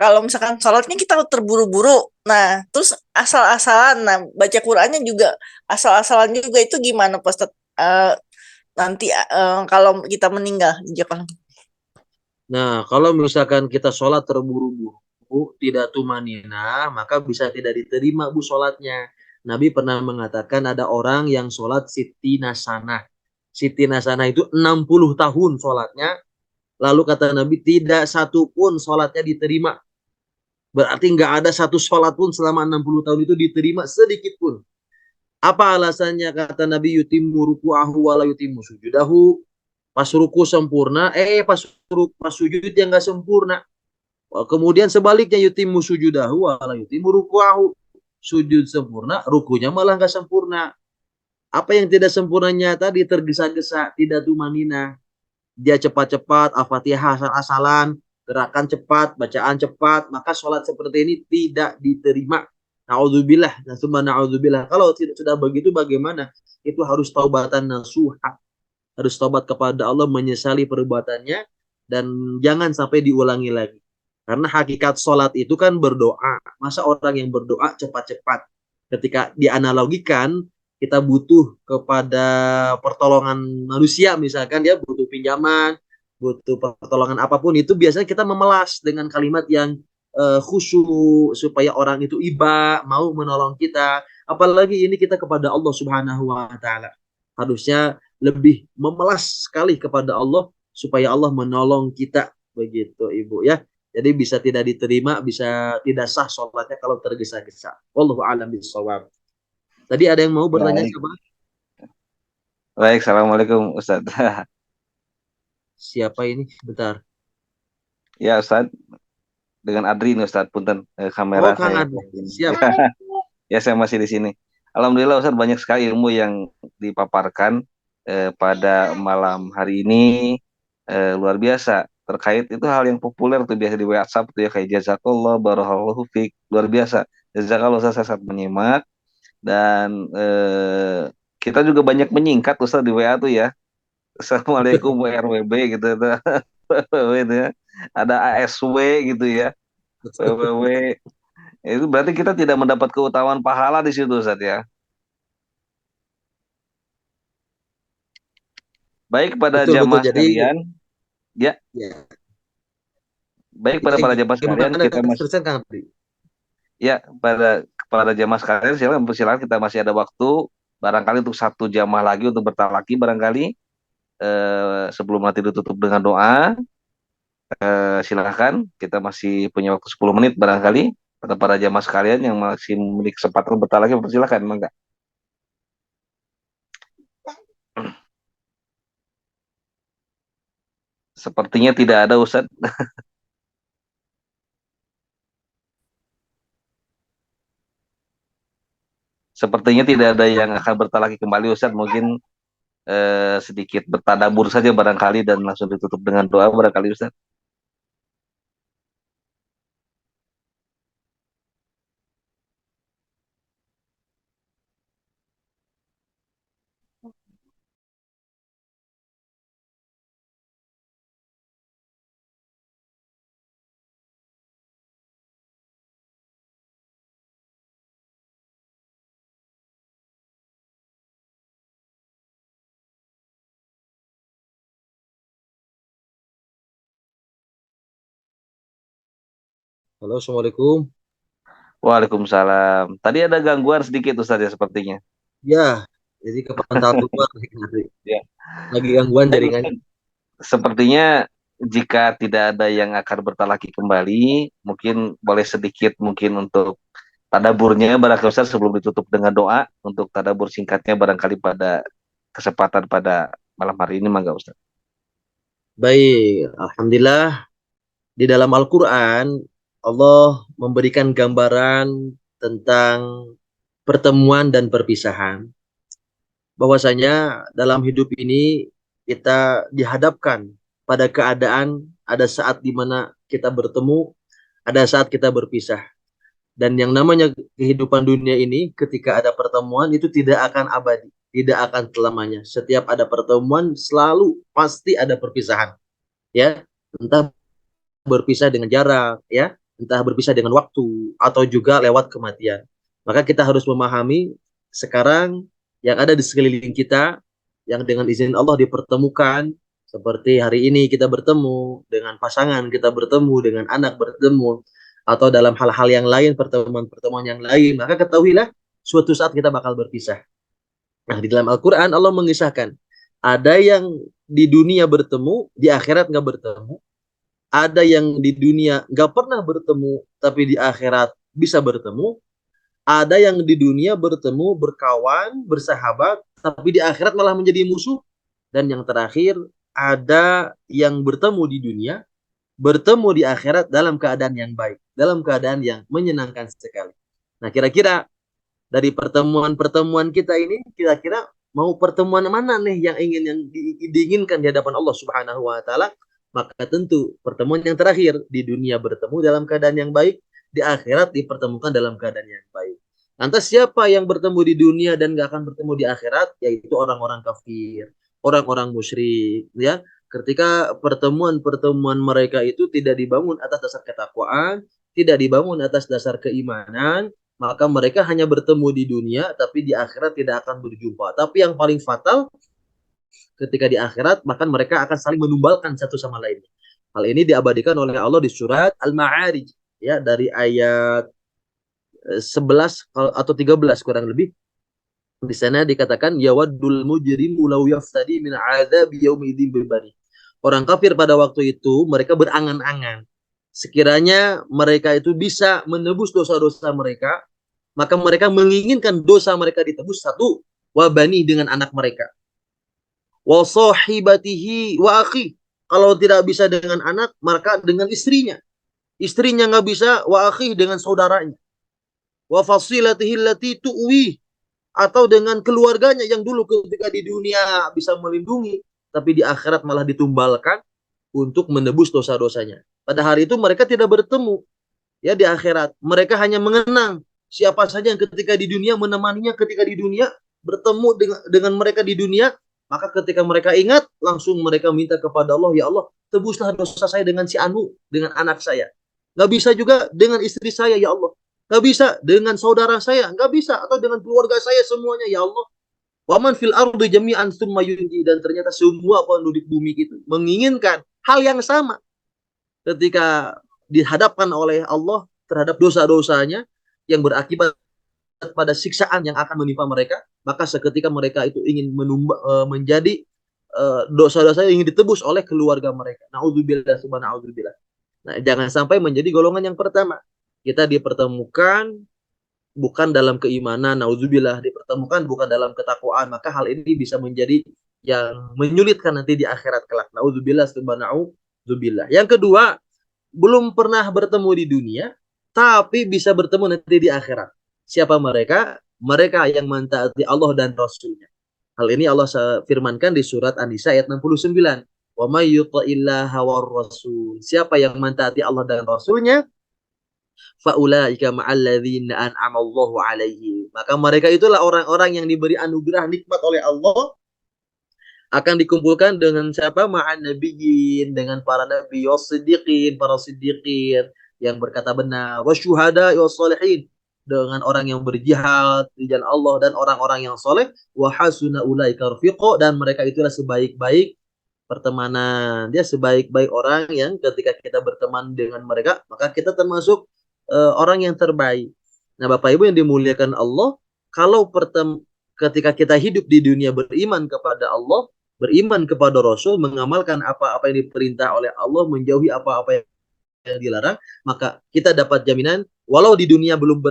kalau misalkan sholatnya kita terburu-buru. Nah, terus asal-asalan. Nah, baca Qurannya juga asal-asalan juga. Itu gimana, Pak Ustadz? Nanti kalau kita meninggal, jangan. Nah, kalau misalkan kita sholat terburu-buru, tidak tumanina, maka bisa tidak diterima bu sholatnya. Nabi pernah mengatakan ada orang yang sholat siti nasana. Siti nasana itu 60 tahun sholatnya. Lalu kata Nabi tidak satu pun sholatnya diterima. Berarti nggak ada satu sholat pun selama 60 tahun itu diterima sedikit pun. Apa alasannya kata Nabi yutimmu ruku'ahu wa la yutimmu sujudahu. Pas ruku sempurna, pas sujud yang nggak sempurna. Kemudian sebaliknya yutimmu sujudahu wa la yutimmu ruku'ahu. Sujud sempurna, rukunya malah nggak sempurna. Apa yang tidak sempurnanya tadi tergesa-gesa, tidak tumanina. Dia cepat-cepat, al-fatihah asal-asalan, gerakan cepat, bacaan cepat, maka sholat seperti ini tidak diterima. Na'udzubillah, dan summa na'udzubillah. Kalau tidak sudah begitu bagaimana? Itu harus taubatan nasuha. Harus taubat kepada Allah, menyesali perbuatannya, dan jangan sampai diulangi lagi. Karena hakikat sholat itu kan berdoa. Masa orang yang berdoa cepat-cepat? Ketika dianalogikan, kita butuh kepada pertolongan manusia, misalkan dia butuh pinjaman, butuh pertolongan apapun, itu biasanya kita memelas dengan kalimat yang khusyuk, supaya orang itu iba, mau menolong kita. Apalagi ini kita kepada Allah Subhanahu wa Ta'ala. Harusnya lebih memelas sekali kepada Allah supaya Allah menolong kita, begitu Ibu ya. Jadi bisa tidak diterima, bisa tidak sah sholatnya kalau tergesa-gesa. Wallahu a'lam bishawab. Tadi ada yang mau bertanya Baik, coba? baik. Assalamualaikum Ustaz. Siapa ini? Bentar. Ya Ustaz, dengan Adri nih Ustaz, punten Oh, kamera Kang saya. Adi. Siap. Ya saya masih di sini. Alhamdulillah Ustaz banyak sekali ilmu yang dipaparkan pada malam hari ini, luar biasa. Terkait itu hal yang populer tuh biasa di WhatsApp tuh ya, kayak jazakallah barakallahu fik, luar biasa. Jazakallah Ustaz, saya sangat menyimak dan kita juga banyak menyingkat Ustaz di WA tuh ya. Assalamualaikum WRWB gitu tuh. Gitu ya. Ada ASW gitu ya. WWW. Itu berarti kita tidak mendapat keutamaan pahala di situ Ustaz ya. Baik pada Betul betul. jamaah Jadi sekalian, ya, ya, baik pada para jamaah sekalian, gimana kita masih, terusan Kang Adi? ya, pada jamaah sekalian, silakan kita masih ada waktu, barangkali untuk satu jamaah lagi untuk bertalaki, barangkali sebelum nanti ditutup dengan doa, silakan, kita masih punya waktu 10 menit barangkali, pada para jamaah sekalian yang masih memiliki kesempatan bertalaki, silakan, enggak? Sepertinya tidak ada Ustadz. Sepertinya tidak ada yang akan bertalaki kembali Ustadz. Mungkin sedikit bertadabur saja barangkali dan langsung ditutup dengan doa barangkali Ustaz. Halo, Assalamualaikum. Waalaikumsalam. Tadi ada gangguan sedikit Ustaz ya sepertinya. Ya, jadi kepantau keluar nih, Kang Adi. Ya. Lagi gangguan Baik, jaringan. Ustaz. Sepertinya jika tidak ada yang akan bertalaki kembali, mungkin boleh sedikit mungkin untuk tadaburnya barangkali Ustaz sebelum ditutup dengan doa untuk tadabur singkatnya barangkali pada kesempatan pada malam hari ini mangga Ustaz. Baik, Alhamdulillah. Di dalam Al-Quran, Allah memberikan gambaran tentang pertemuan dan perpisahan. Bahwasanya dalam hidup ini kita dihadapkan pada keadaan ada saat di mana kita bertemu, ada saat kita berpisah. Dan yang namanya kehidupan dunia ini ketika ada pertemuan itu tidak akan abadi, tidak akan selamanya. Setiap ada pertemuan selalu pasti ada perpisahan. Ya, entah berpisah dengan jarak, ya, entah berpisah dengan waktu atau juga lewat kematian. Maka kita harus memahami sekarang yang ada di sekeliling kita yang dengan izin Allah dipertemukan, seperti hari ini kita bertemu dengan pasangan, kita bertemu dengan anak, bertemu atau dalam hal-hal yang lain, pertemuan-pertemuan yang lain, maka ketahuilah suatu saat kita bakal berpisah. Nah, di dalam Al-Quran Allah mengisahkan ada yang di dunia bertemu, di akhirat nggak bertemu. Ada yang di dunia nggak pernah bertemu, tapi di akhirat bisa bertemu. Ada yang di dunia bertemu, berkawan, bersahabat, tapi di akhirat malah menjadi musuh. Dan yang terakhir, ada yang bertemu di dunia, bertemu di akhirat dalam keadaan yang baik, dalam keadaan yang menyenangkan sekali. Nah, kira-kira dari pertemuan-pertemuan kita ini, kira-kira mau pertemuan mana nih yang diinginkan di hadapan Allah Subhanahu wa taala? Maka tentu pertemuan yang terakhir di dunia bertemu dalam keadaan yang baik, di akhirat dipertemukan dalam keadaan yang baik. Lantas siapa yang bertemu di dunia dan gak akan bertemu di akhirat? Yaitu orang-orang kafir, orang-orang musyrik, ya. Ketika pertemuan-pertemuan mereka itu tidak dibangun atas dasar ketakwaan, tidak dibangun atas dasar keimanan, maka mereka hanya bertemu di dunia, tapi di akhirat tidak akan berjumpa. Tapi yang paling fatal, ketika di akhirat, bahkan mereka akan saling menumbalkan satu sama lain. Hal ini diabadikan oleh Allah di surat Al-Ma'arij, ya, dari ayat 11 atau 13 kurang lebih. Di sana dikatakan yawaddul mujrimu law yaftadi min adzabi yaumidzin bibani. Orang kafir pada waktu itu mereka berangan-angan sekiranya mereka itu bisa menebus dosa-dosa mereka, maka mereka menginginkan dosa mereka ditebus satu, wabani dengan anak mereka, wa sahibatihi wa akhi. Kalau tidak bisa dengan anak, maka dengan istrinya. Istrinya nggak bisa, wa akhi dengan saudaranya. Wa fasilatihi allati tu'wi, atau dengan keluarganya yang dulu ketika di dunia bisa melindungi, tapi di akhirat malah ditumbalkan untuk menebus dosa-dosanya. Pada hari itu mereka tidak bertemu, ya, di akhirat. Mereka hanya mengenang siapa saja yang ketika di dunia menemaninya, ketika di dunia bertemu dengan mereka di dunia. Maka ketika mereka ingat, langsung mereka minta kepada Allah, ya Allah, tebuslah dosa saya dengan si Anu, dengan anak saya. Nggak bisa juga dengan istri saya, ya Allah. Nggak bisa dengan saudara saya, nggak bisa. Atau dengan keluarga saya semuanya, ya Allah. Waman fil ardi jami'an tsumma yunji. Dan ternyata semua penduduk bumi itu menginginkan hal yang sama. Ketika dihadapkan oleh Allah terhadap dosa-dosanya yang berakibat pada siksaan yang akan menimpa mereka, maka seketika mereka itu ingin menjadi dosa-dosa yang ingin ditebus oleh keluarga mereka. Na'udzubillah, subhana'udzubillah. Nah, jangan sampai menjadi golongan yang pertama. Kita dipertemukan bukan dalam keimanan, na'udzubillah, dipertemukan bukan dalam ketakwaan, maka hal ini bisa menjadi yang menyulitkan nanti di akhirat kelak. Na'udzubillah, subhana'udzubillah. Yang kedua, belum pernah bertemu di dunia, tapi bisa bertemu nanti di akhirat. Siapa mereka? Mereka yang mentaati Allah dan Rasulnya. Hal ini Allah firmankan di surat An-Nisa ayat 69. Wa may yuti'illaha war rasul. Siapa yang mentaati Allah dan Rasulnya, faulaika ma'alladzina an'ama Allahu alaihim. Maka mereka itulah orang-orang yang diberi anugerah nikmat oleh Allah, akan dikumpulkan dengan siapa? Ma'an nabiyyin, dengan para nabi, was-siddiqin, para siddiqin yang berkata benar, wasyuhada was-shalihin, dengan orang yang berjihad di jalan Allah dan orang-orang yang soleh, wa hasuna ulaika rafiqa, dan mereka itulah sebaik-baik pertemanan. Dia sebaik-baik orang yang ketika kita berteman dengan mereka, maka kita termasuk orang yang terbaik. Nah, Bapak Ibu yang dimuliakan Allah, kalau ketika kita hidup di dunia beriman kepada Allah, beriman kepada Rasul, mengamalkan apa-apa yang diperintah oleh Allah, menjauhi apa-apa yang dilarang, maka kita dapat jaminan walau di dunia belum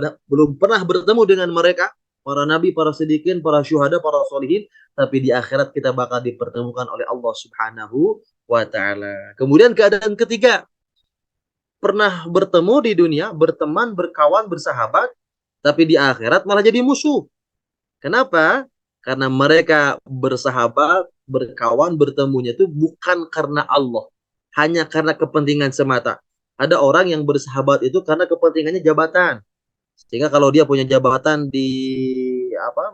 pernah bertemu dengan mereka, para nabi, para siddiqin, para syuhada, para sholihin, tapi di akhirat kita bakal dipertemukan oleh Allah Subhanahu wa taala. Kemudian keadaan ketiga, pernah bertemu di dunia, berteman, berkawan, bersahabat, Tapi di akhirat malah jadi musuh. Kenapa? Karena mereka bersahabat, berkawan, bertemunya itu bukan karena Allah. Hanya karena kepentingan semata. Ada orang yang bersahabat itu karena kepentingannya jabatan. Sehingga kalau dia punya jabatan di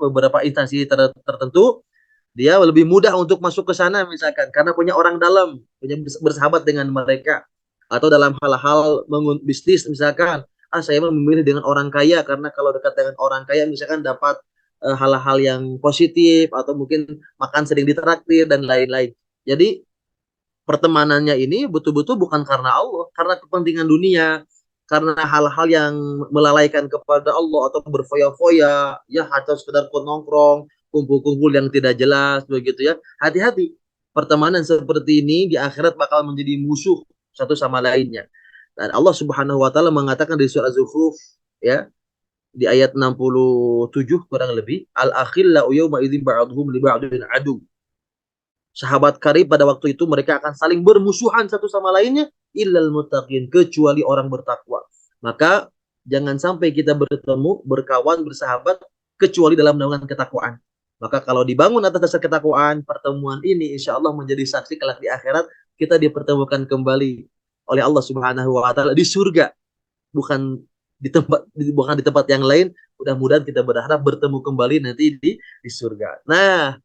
beberapa instansi tertentu, dia lebih mudah untuk masuk ke sana misalkan karena punya orang dalam, punya bersahabat dengan mereka. Atau dalam hal-hal bisnis misalkan, saya memilih dengan orang kaya karena kalau dekat dengan orang kaya misalkan dapat hal-hal yang positif atau mungkin makan sering ditraktir dan lain-lain. Jadi pertemanannya ini betul-betul bukan karena Allah, karena kepentingan dunia, karena hal-hal yang melalaikan kepada Allah atau berfoya-foya, ya atau sekedar nongkrong, kumpul-kumpul yang tidak jelas begitu ya. Hati-hati. Pertemanan seperti ini di akhirat bakal menjadi musuh satu sama lainnya. Dan Allah Subhanahu wa taala mengatakan di surah Az-Zukhruf ya, di ayat 67 kurang lebih, al-akhillau yawma idzin ba'dhum li ba'din adu. Sahabat karib pada waktu itu mereka akan saling bermusuhan satu sama lainnya illal muttaqin, kecuali orang bertakwa. Maka jangan sampai kita bertemu, berkawan, bersahabat kecuali dalam naungan ketakwaan. Maka kalau dibangun atas dasar ketakwaan, pertemuan ini insya Allah menjadi saksi kelak di akhirat kita dipertemukan kembali oleh Allah Subhanahu wa taala di surga, bukan bukan di tempat yang lain. Mudah-mudahan kita berharap bertemu kembali nanti di surga. Nah,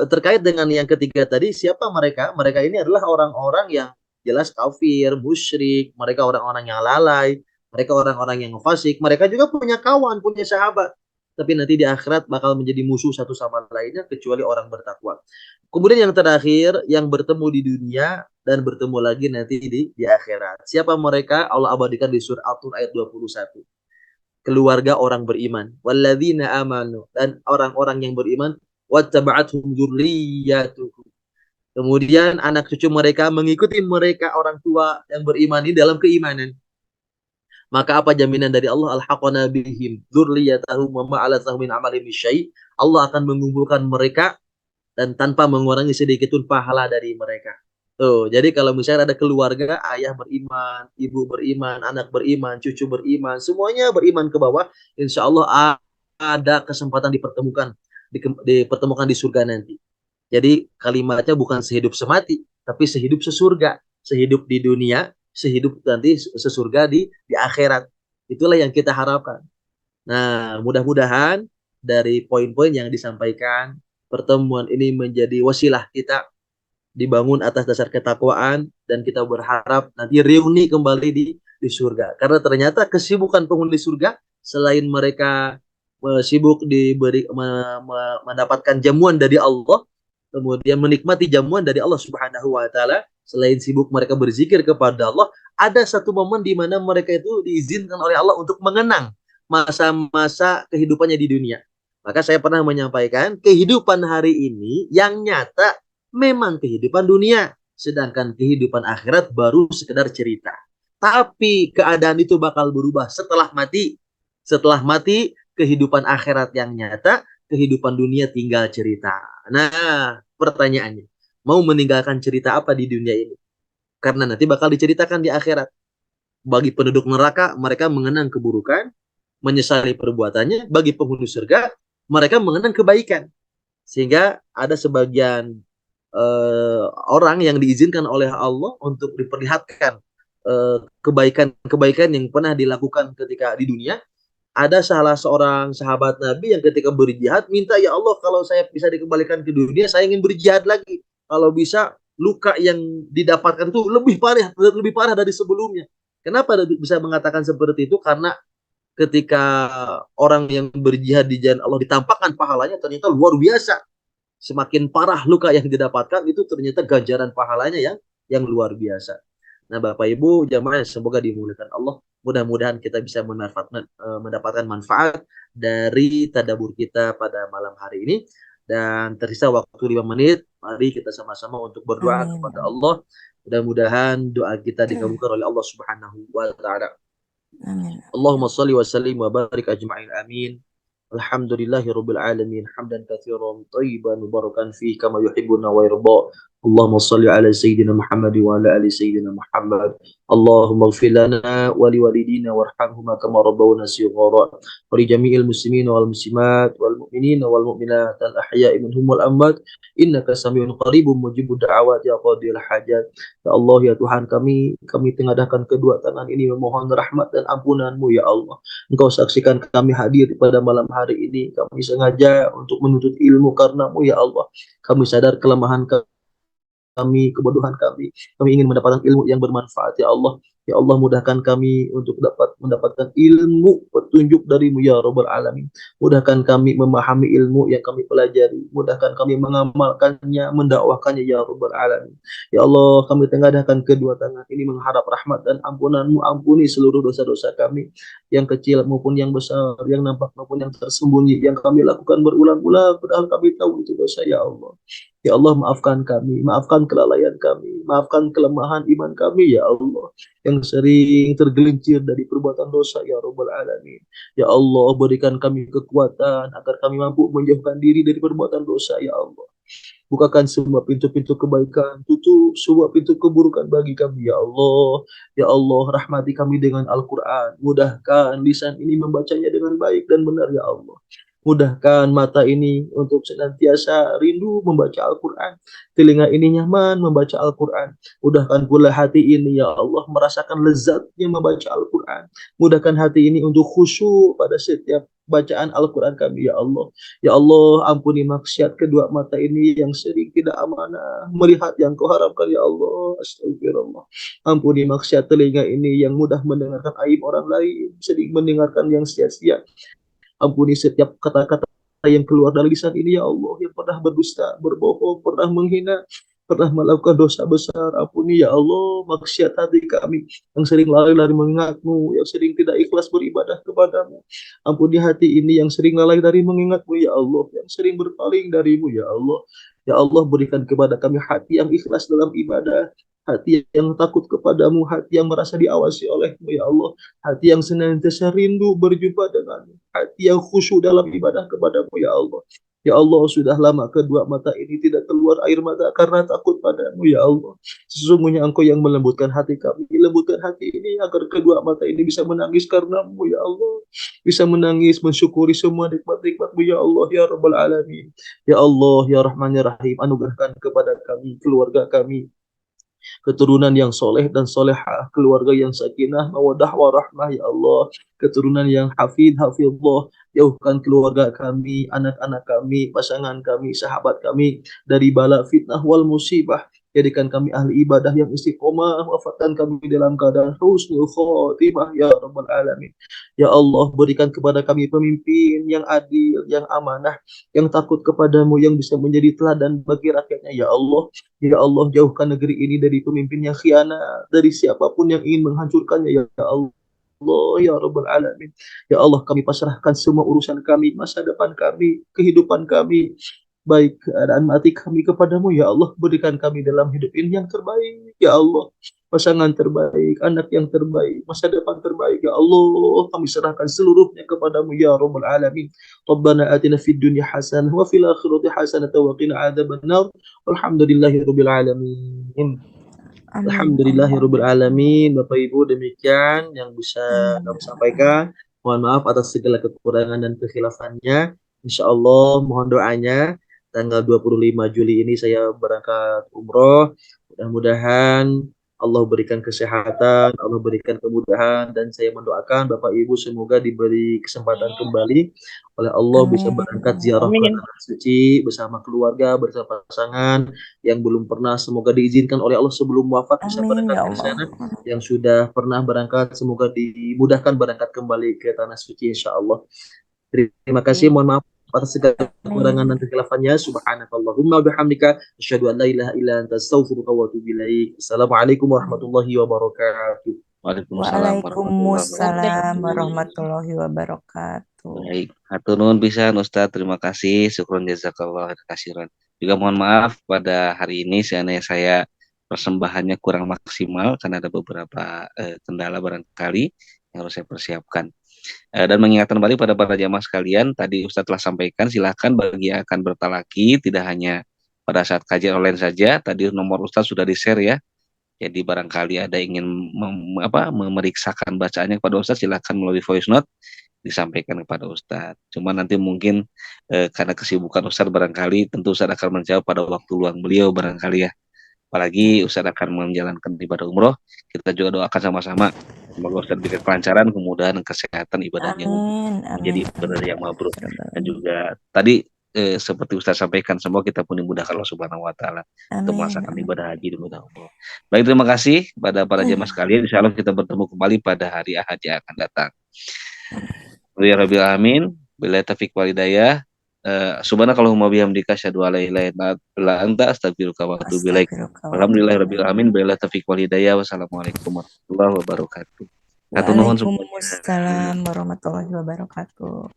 terkait dengan yang ketiga tadi, siapa mereka? Mereka ini adalah orang-orang yang jelas kafir, musyrik, mereka orang-orang yang lalai, mereka orang-orang yang fasik, mereka juga punya kawan, punya sahabat. Tapi nanti di akhirat bakal menjadi musuh satu sama lainnya kecuali orang bertakwa. Kemudian yang terakhir, yang bertemu di dunia dan bertemu lagi nanti di akhirat. Siapa mereka? Allah abadikan di surah At-Tur ayat 21. Keluarga orang beriman. Walladzina amanu, dan orang-orang yang beriman, wattaba'athum dzurriyyatuhum. Kemudian anak cucu mereka mengikuti mereka orang tua yang beriman ini dalam keimanan. Maka apa jaminan dari Allah? Alhaqana bihim dzurriyyatahum wa ma'alatahum min amalihim syai'. Allah akan mengumpulkan mereka dan tanpa mengurangi sedikit pun pahala dari mereka. Tuh, jadi kalau misalnya ada keluarga, ayah beriman, ibu beriman, anak beriman, cucu beriman, semuanya beriman ke bawah, insya Allah ada kesempatan dipertemukan di surga nanti. Jadi kalimatnya bukan sehidup semati, tapi sehidup sesurga, sehidup di dunia, sehidup nanti sesurga di akhirat. Itulah yang kita harapkan. Nah, mudah-mudahan dari poin-poin yang disampaikan, pertemuan ini menjadi wasilah kita dibangun atas dasar ketakwaan dan kita berharap nanti reuni kembali di surga. Karena ternyata kesibukan penghuni surga selain mereka sibuk mendapatkan jamuan dari Allah, kemudian menikmati jamuan dari Allah Subhanahu wa taala, selain sibuk mereka berzikir kepada Allah, ada satu momen di mana mereka itu diizinkan oleh Allah untuk mengenang masa-masa kehidupannya di dunia. Maka saya pernah menyampaikan kehidupan hari ini yang nyata memang kehidupan dunia, sedangkan kehidupan akhirat baru sekedar cerita. Tapi keadaan itu bakal berubah setelah mati. Setelah mati, kehidupan akhirat yang nyata, kehidupan dunia tinggal cerita. Nah, pertanyaannya, mau meninggalkan cerita apa di dunia ini? Karena nanti bakal diceritakan di akhirat. Bagi penduduk neraka, mereka mengenang keburukan, menyesali perbuatannya. Bagi penghuni surga, mereka mengenang kebaikan. Sehingga ada sebagian orang yang diizinkan oleh Allah untuk diperlihatkan kebaikan-kebaikan yang pernah dilakukan ketika di dunia. Ada salah seorang sahabat Nabi yang ketika berjihad minta, ya Allah kalau saya bisa dikembalikan ke dunia, saya ingin berjihad lagi. Kalau bisa luka yang didapatkan itu lebih parah dari sebelumnya. Kenapa bisa mengatakan seperti itu? Karena ketika orang yang berjihad di jalan Allah ditampakkan pahalanya ternyata luar biasa. Semakin parah luka yang didapatkan itu ternyata ganjaran pahalanya yang luar biasa. Nah, Bapak Ibu jamaah semoga dimuliakan Allah. Mudah-mudahan kita bisa mendapatkan manfaat dari tadabbur kita pada malam hari ini. Dan tersisa waktu 5 menit, mari kita sama-sama untuk berdoa kepada Allah. Mudah-mudahan doa kita dikabulkan oleh Allah Subhanahu wa taala. Amin. Allahumma shalli wa sallim wa barik ajma'in amin. Alhamdulillahi rabbil alamin hamdan katsiran thayyiban mubarakan fihi kama yuhibbuna wa yarda. اللهم صل على سيدنا محمد وعلى آل سيدنا محمد. اللهم اغفر لنا ولوالدينا وارحمهما كما ربونا صغارا، ولجميع المسلمين والمسلمات والمؤمنين والمؤمنات الأحياء منهم والأموات إنك سميع قريب مجيب الدعوات يا قاضي الحاجات. Ya Allah, ya Tuhan kami tengadahkan kedua tangan ini memohon rahmat dan ampunan-Mu ya Allah. Engkau saksikan kami hadir pada malam hari ini, kami sengaja untuk menuntut ilmu karena-Mu ya Allah. Kami sadar kelemahan kami, kebodohan kami. Kami ingin mendapatkan ilmu yang bermanfaat ya Allah. Ya Allah, mudahkan kami untuk dapat mendapatkan ilmu petunjuk darimu ya Rabbal Alamin. Mudahkan kami memahami ilmu yang kami pelajari. Mudahkan kami mengamalkannya, mendakwahkannya ya Rabbal Alamin. Ya Allah, kami tengadahkan kedua tangan ini mengharap rahmat dan ampunanmu. Ampuni seluruh dosa-dosa kami, yang kecil maupun yang besar, yang nampak maupun yang tersembunyi, yang kami lakukan berulang-ulang padahal kami tahu itu dosa ya Allah. Ya Allah, maafkan kami, maafkan kelalaian kami, maafkan kelemahan iman kami ya Allah, yang sering tergelincir dari perbuatan dosa ya Rabbal Alamin. Ya Allah, berikan kami kekuatan agar kami mampu menjauhkan diri dari perbuatan dosa ya Allah. Bukakan semua pintu-pintu kebaikan, tutup semua pintu keburukan bagi kami ya Allah. Ya Allah, rahmati kami dengan Al-Quran, mudahkan lisan ini membacanya dengan baik dan benar ya Allah. Mudahkan mata ini untuk senantiasa rindu membaca Al-Quran. Telinga ini nyaman membaca Al-Quran. Mudahkan pula hati ini ya Allah merasakan lezatnya membaca Al-Quran. Mudahkan hati ini untuk khusyuk pada setiap bacaan Al-Quran kami ya Allah. Ya Allah, ampuni maksiat kedua mata ini yang sering tidak amanah melihat yang Kau haramkan ya Allah. Astagfirullah. Ampuni maksiat telinga ini yang mudah mendengarkan aib orang lain, sering mendengarkan yang sia-sia. Ampuni setiap kata-kata yang keluar dari lisan ini ya Allah, yang pernah berdusta, berbohong, pernah menghina, pernah melakukan dosa besar. Ampuni ya Allah maksiat hati kami yang sering lari-lari mengingatmu, yang sering tidak ikhlas beribadah kepadamu. Ampuni hati ini yang sering lalai dari mengingatmu ya Allah, yang sering berpaling darimu ya Allah. Ya Allah, berikan kepada kami hati yang ikhlas dalam ibadah, hati yang takut kepadamu, hati yang merasa diawasi olehmu ya Allah, hati yang senantiasa rindu berjumpa denganmu, hati yang khusyuk dalam ibadah kepadamu ya Allah. Ya Allah, sudah lama kedua mata ini tidak keluar air mata karena takut padamu ya Allah. Sesungguhnya Engkau yang melembutkan hati kami, lembutkan hati ini agar kedua mata ini bisa menangis karenamu ya Allah, bisa menangis mensyukuri semua nikmat-nikmatmu ya Allah ya Rabbal Alamin. Ya Allah, ya Rahman ya Rahim, anugerahkan kepada kami, keluarga kami, keturunan yang soleh dan solehah, keluarga yang sakinah, mawadah, warahmah ya Allah, keturunan yang hafid, hafidhullah. Jauhkan keluarga kami, anak-anak kami, pasangan kami, sahabat kami dari bala fitnah wal musibah. Jadikan kami ahli ibadah yang istiqomah, wafatkan kami dalam keadaan husnul khotimah ya Rabbal Alamin. Ya Allah, berikan kepada kami pemimpin yang adil, yang amanah, yang takut kepadamu, yang bisa menjadi teladan bagi rakyatnya ya Allah. Ya Allah, jauhkan negeri ini dari pemimpin yang khianat, dari siapapun yang ingin menghancurkannya ya Allah. Ya Rabbal Alamin. Ya Allah, kami pasrahkan semua urusan kami, masa depan kami, kehidupan kami, baik keadaan mati kami kepadamu ya Allah. Berikan kami dalam hidup ini yang terbaik ya Allah, pasangan terbaik, anak yang terbaik, masa depan terbaik ya Allah. Kami serahkan seluruhnya kepadamu ya Rabbal Alamin. Rabbana atina fid dunya hasanah wa fil akhirati hasanah wa qina adzabannar. Walhamdulillahi rabbil alamin. Amin. Alhamdulillahirabbil alamin. Bapak Ibu, demikian yang bisa kami sampaikan. Mohon maaf atas segala kekurangan dan kekhilafannya. Insyaallah mohon doanya tanggal 25 Juli ini saya berangkat umroh. Mudah-mudahan Allah berikan kesehatan, Allah berikan kemudahan, dan saya mendoakan Bapak Ibu semoga diberi kesempatan kembali oleh Allah bisa berangkat ziarah ke tanah suci bersama keluarga, bersama pasangan yang belum pernah, semoga diizinkan oleh Allah sebelum wafat bisa Amin berangkat ya ke Allah. sana. Yang sudah pernah berangkat semoga dimudahkan berangkat kembali ke tanah suci insya Allah. Terima kasih, mohon maaf atas segala kekurangan dan kekhilafan-Nya. Subhanakallahumma bihamdika asyhadu an la ilaha illa anta astaghfiruka wa atubu ilaik. Assalamualaikum warahmatullahi wabarakatuh. Waalaikumsalam Waalaikumsalam warahmatullahi wabarakatuh. Baik, hatur nuhun pisan Ustaz, terima kasih, syukron jazakallah kasiran. Juga mohon maaf pada hari ini saya persembahannya kurang maksimal karena ada beberapa kendala barangkali yang harus saya persiapkan. Dan mengingatkan kembali pada para jamaah sekalian, tadi Ustaz telah sampaikan, silakan bagi yang akan bertalaki tidak hanya pada saat kajian online saja. Tadi nomor Ustadz sudah di-share ya. Jadi barangkali ada ingin memeriksakan bacaannya kepada Ustadz, silakan melalui voice note disampaikan kepada Ustadz. Cuma nanti mungkin karena kesibukan Ustadz barangkali tentu Ustadz akan menjawab pada waktu luang beliau barangkali ya. Apalagi Ustadz akan menjalankan ibadah umroh, kita juga doakan sama-sama. Semoga Ustadz berikan kelancaran, kemudahan, kesehatan ibadahnya menjadi ibadah yang mabrur. Dan juga tadi seperti Ustaz sampaikan, semoga kita pun dimudahkan Allah Subhanahu wa taala untuk melaksanakan ibadah haji dan ibadah umroh. Baik, terima kasih pada para jemaah sekalian. Insyaallah kita bertemu kembali pada hari Ahad yang akan datang. Ya Rabbil alamin, billahi taufiq wal hidayah. Subhanakallahumma bihamdika asyhadu an la ilaha illa anta astaghfiruka wa atubu ilaik. Alhamdulillahirabbil alamin, billahi taufiq wal hidayah. Wassalamualaikum warahmatullahi wabarakatuh. Waalaikumsalam warahmatullahi wabarakatuh.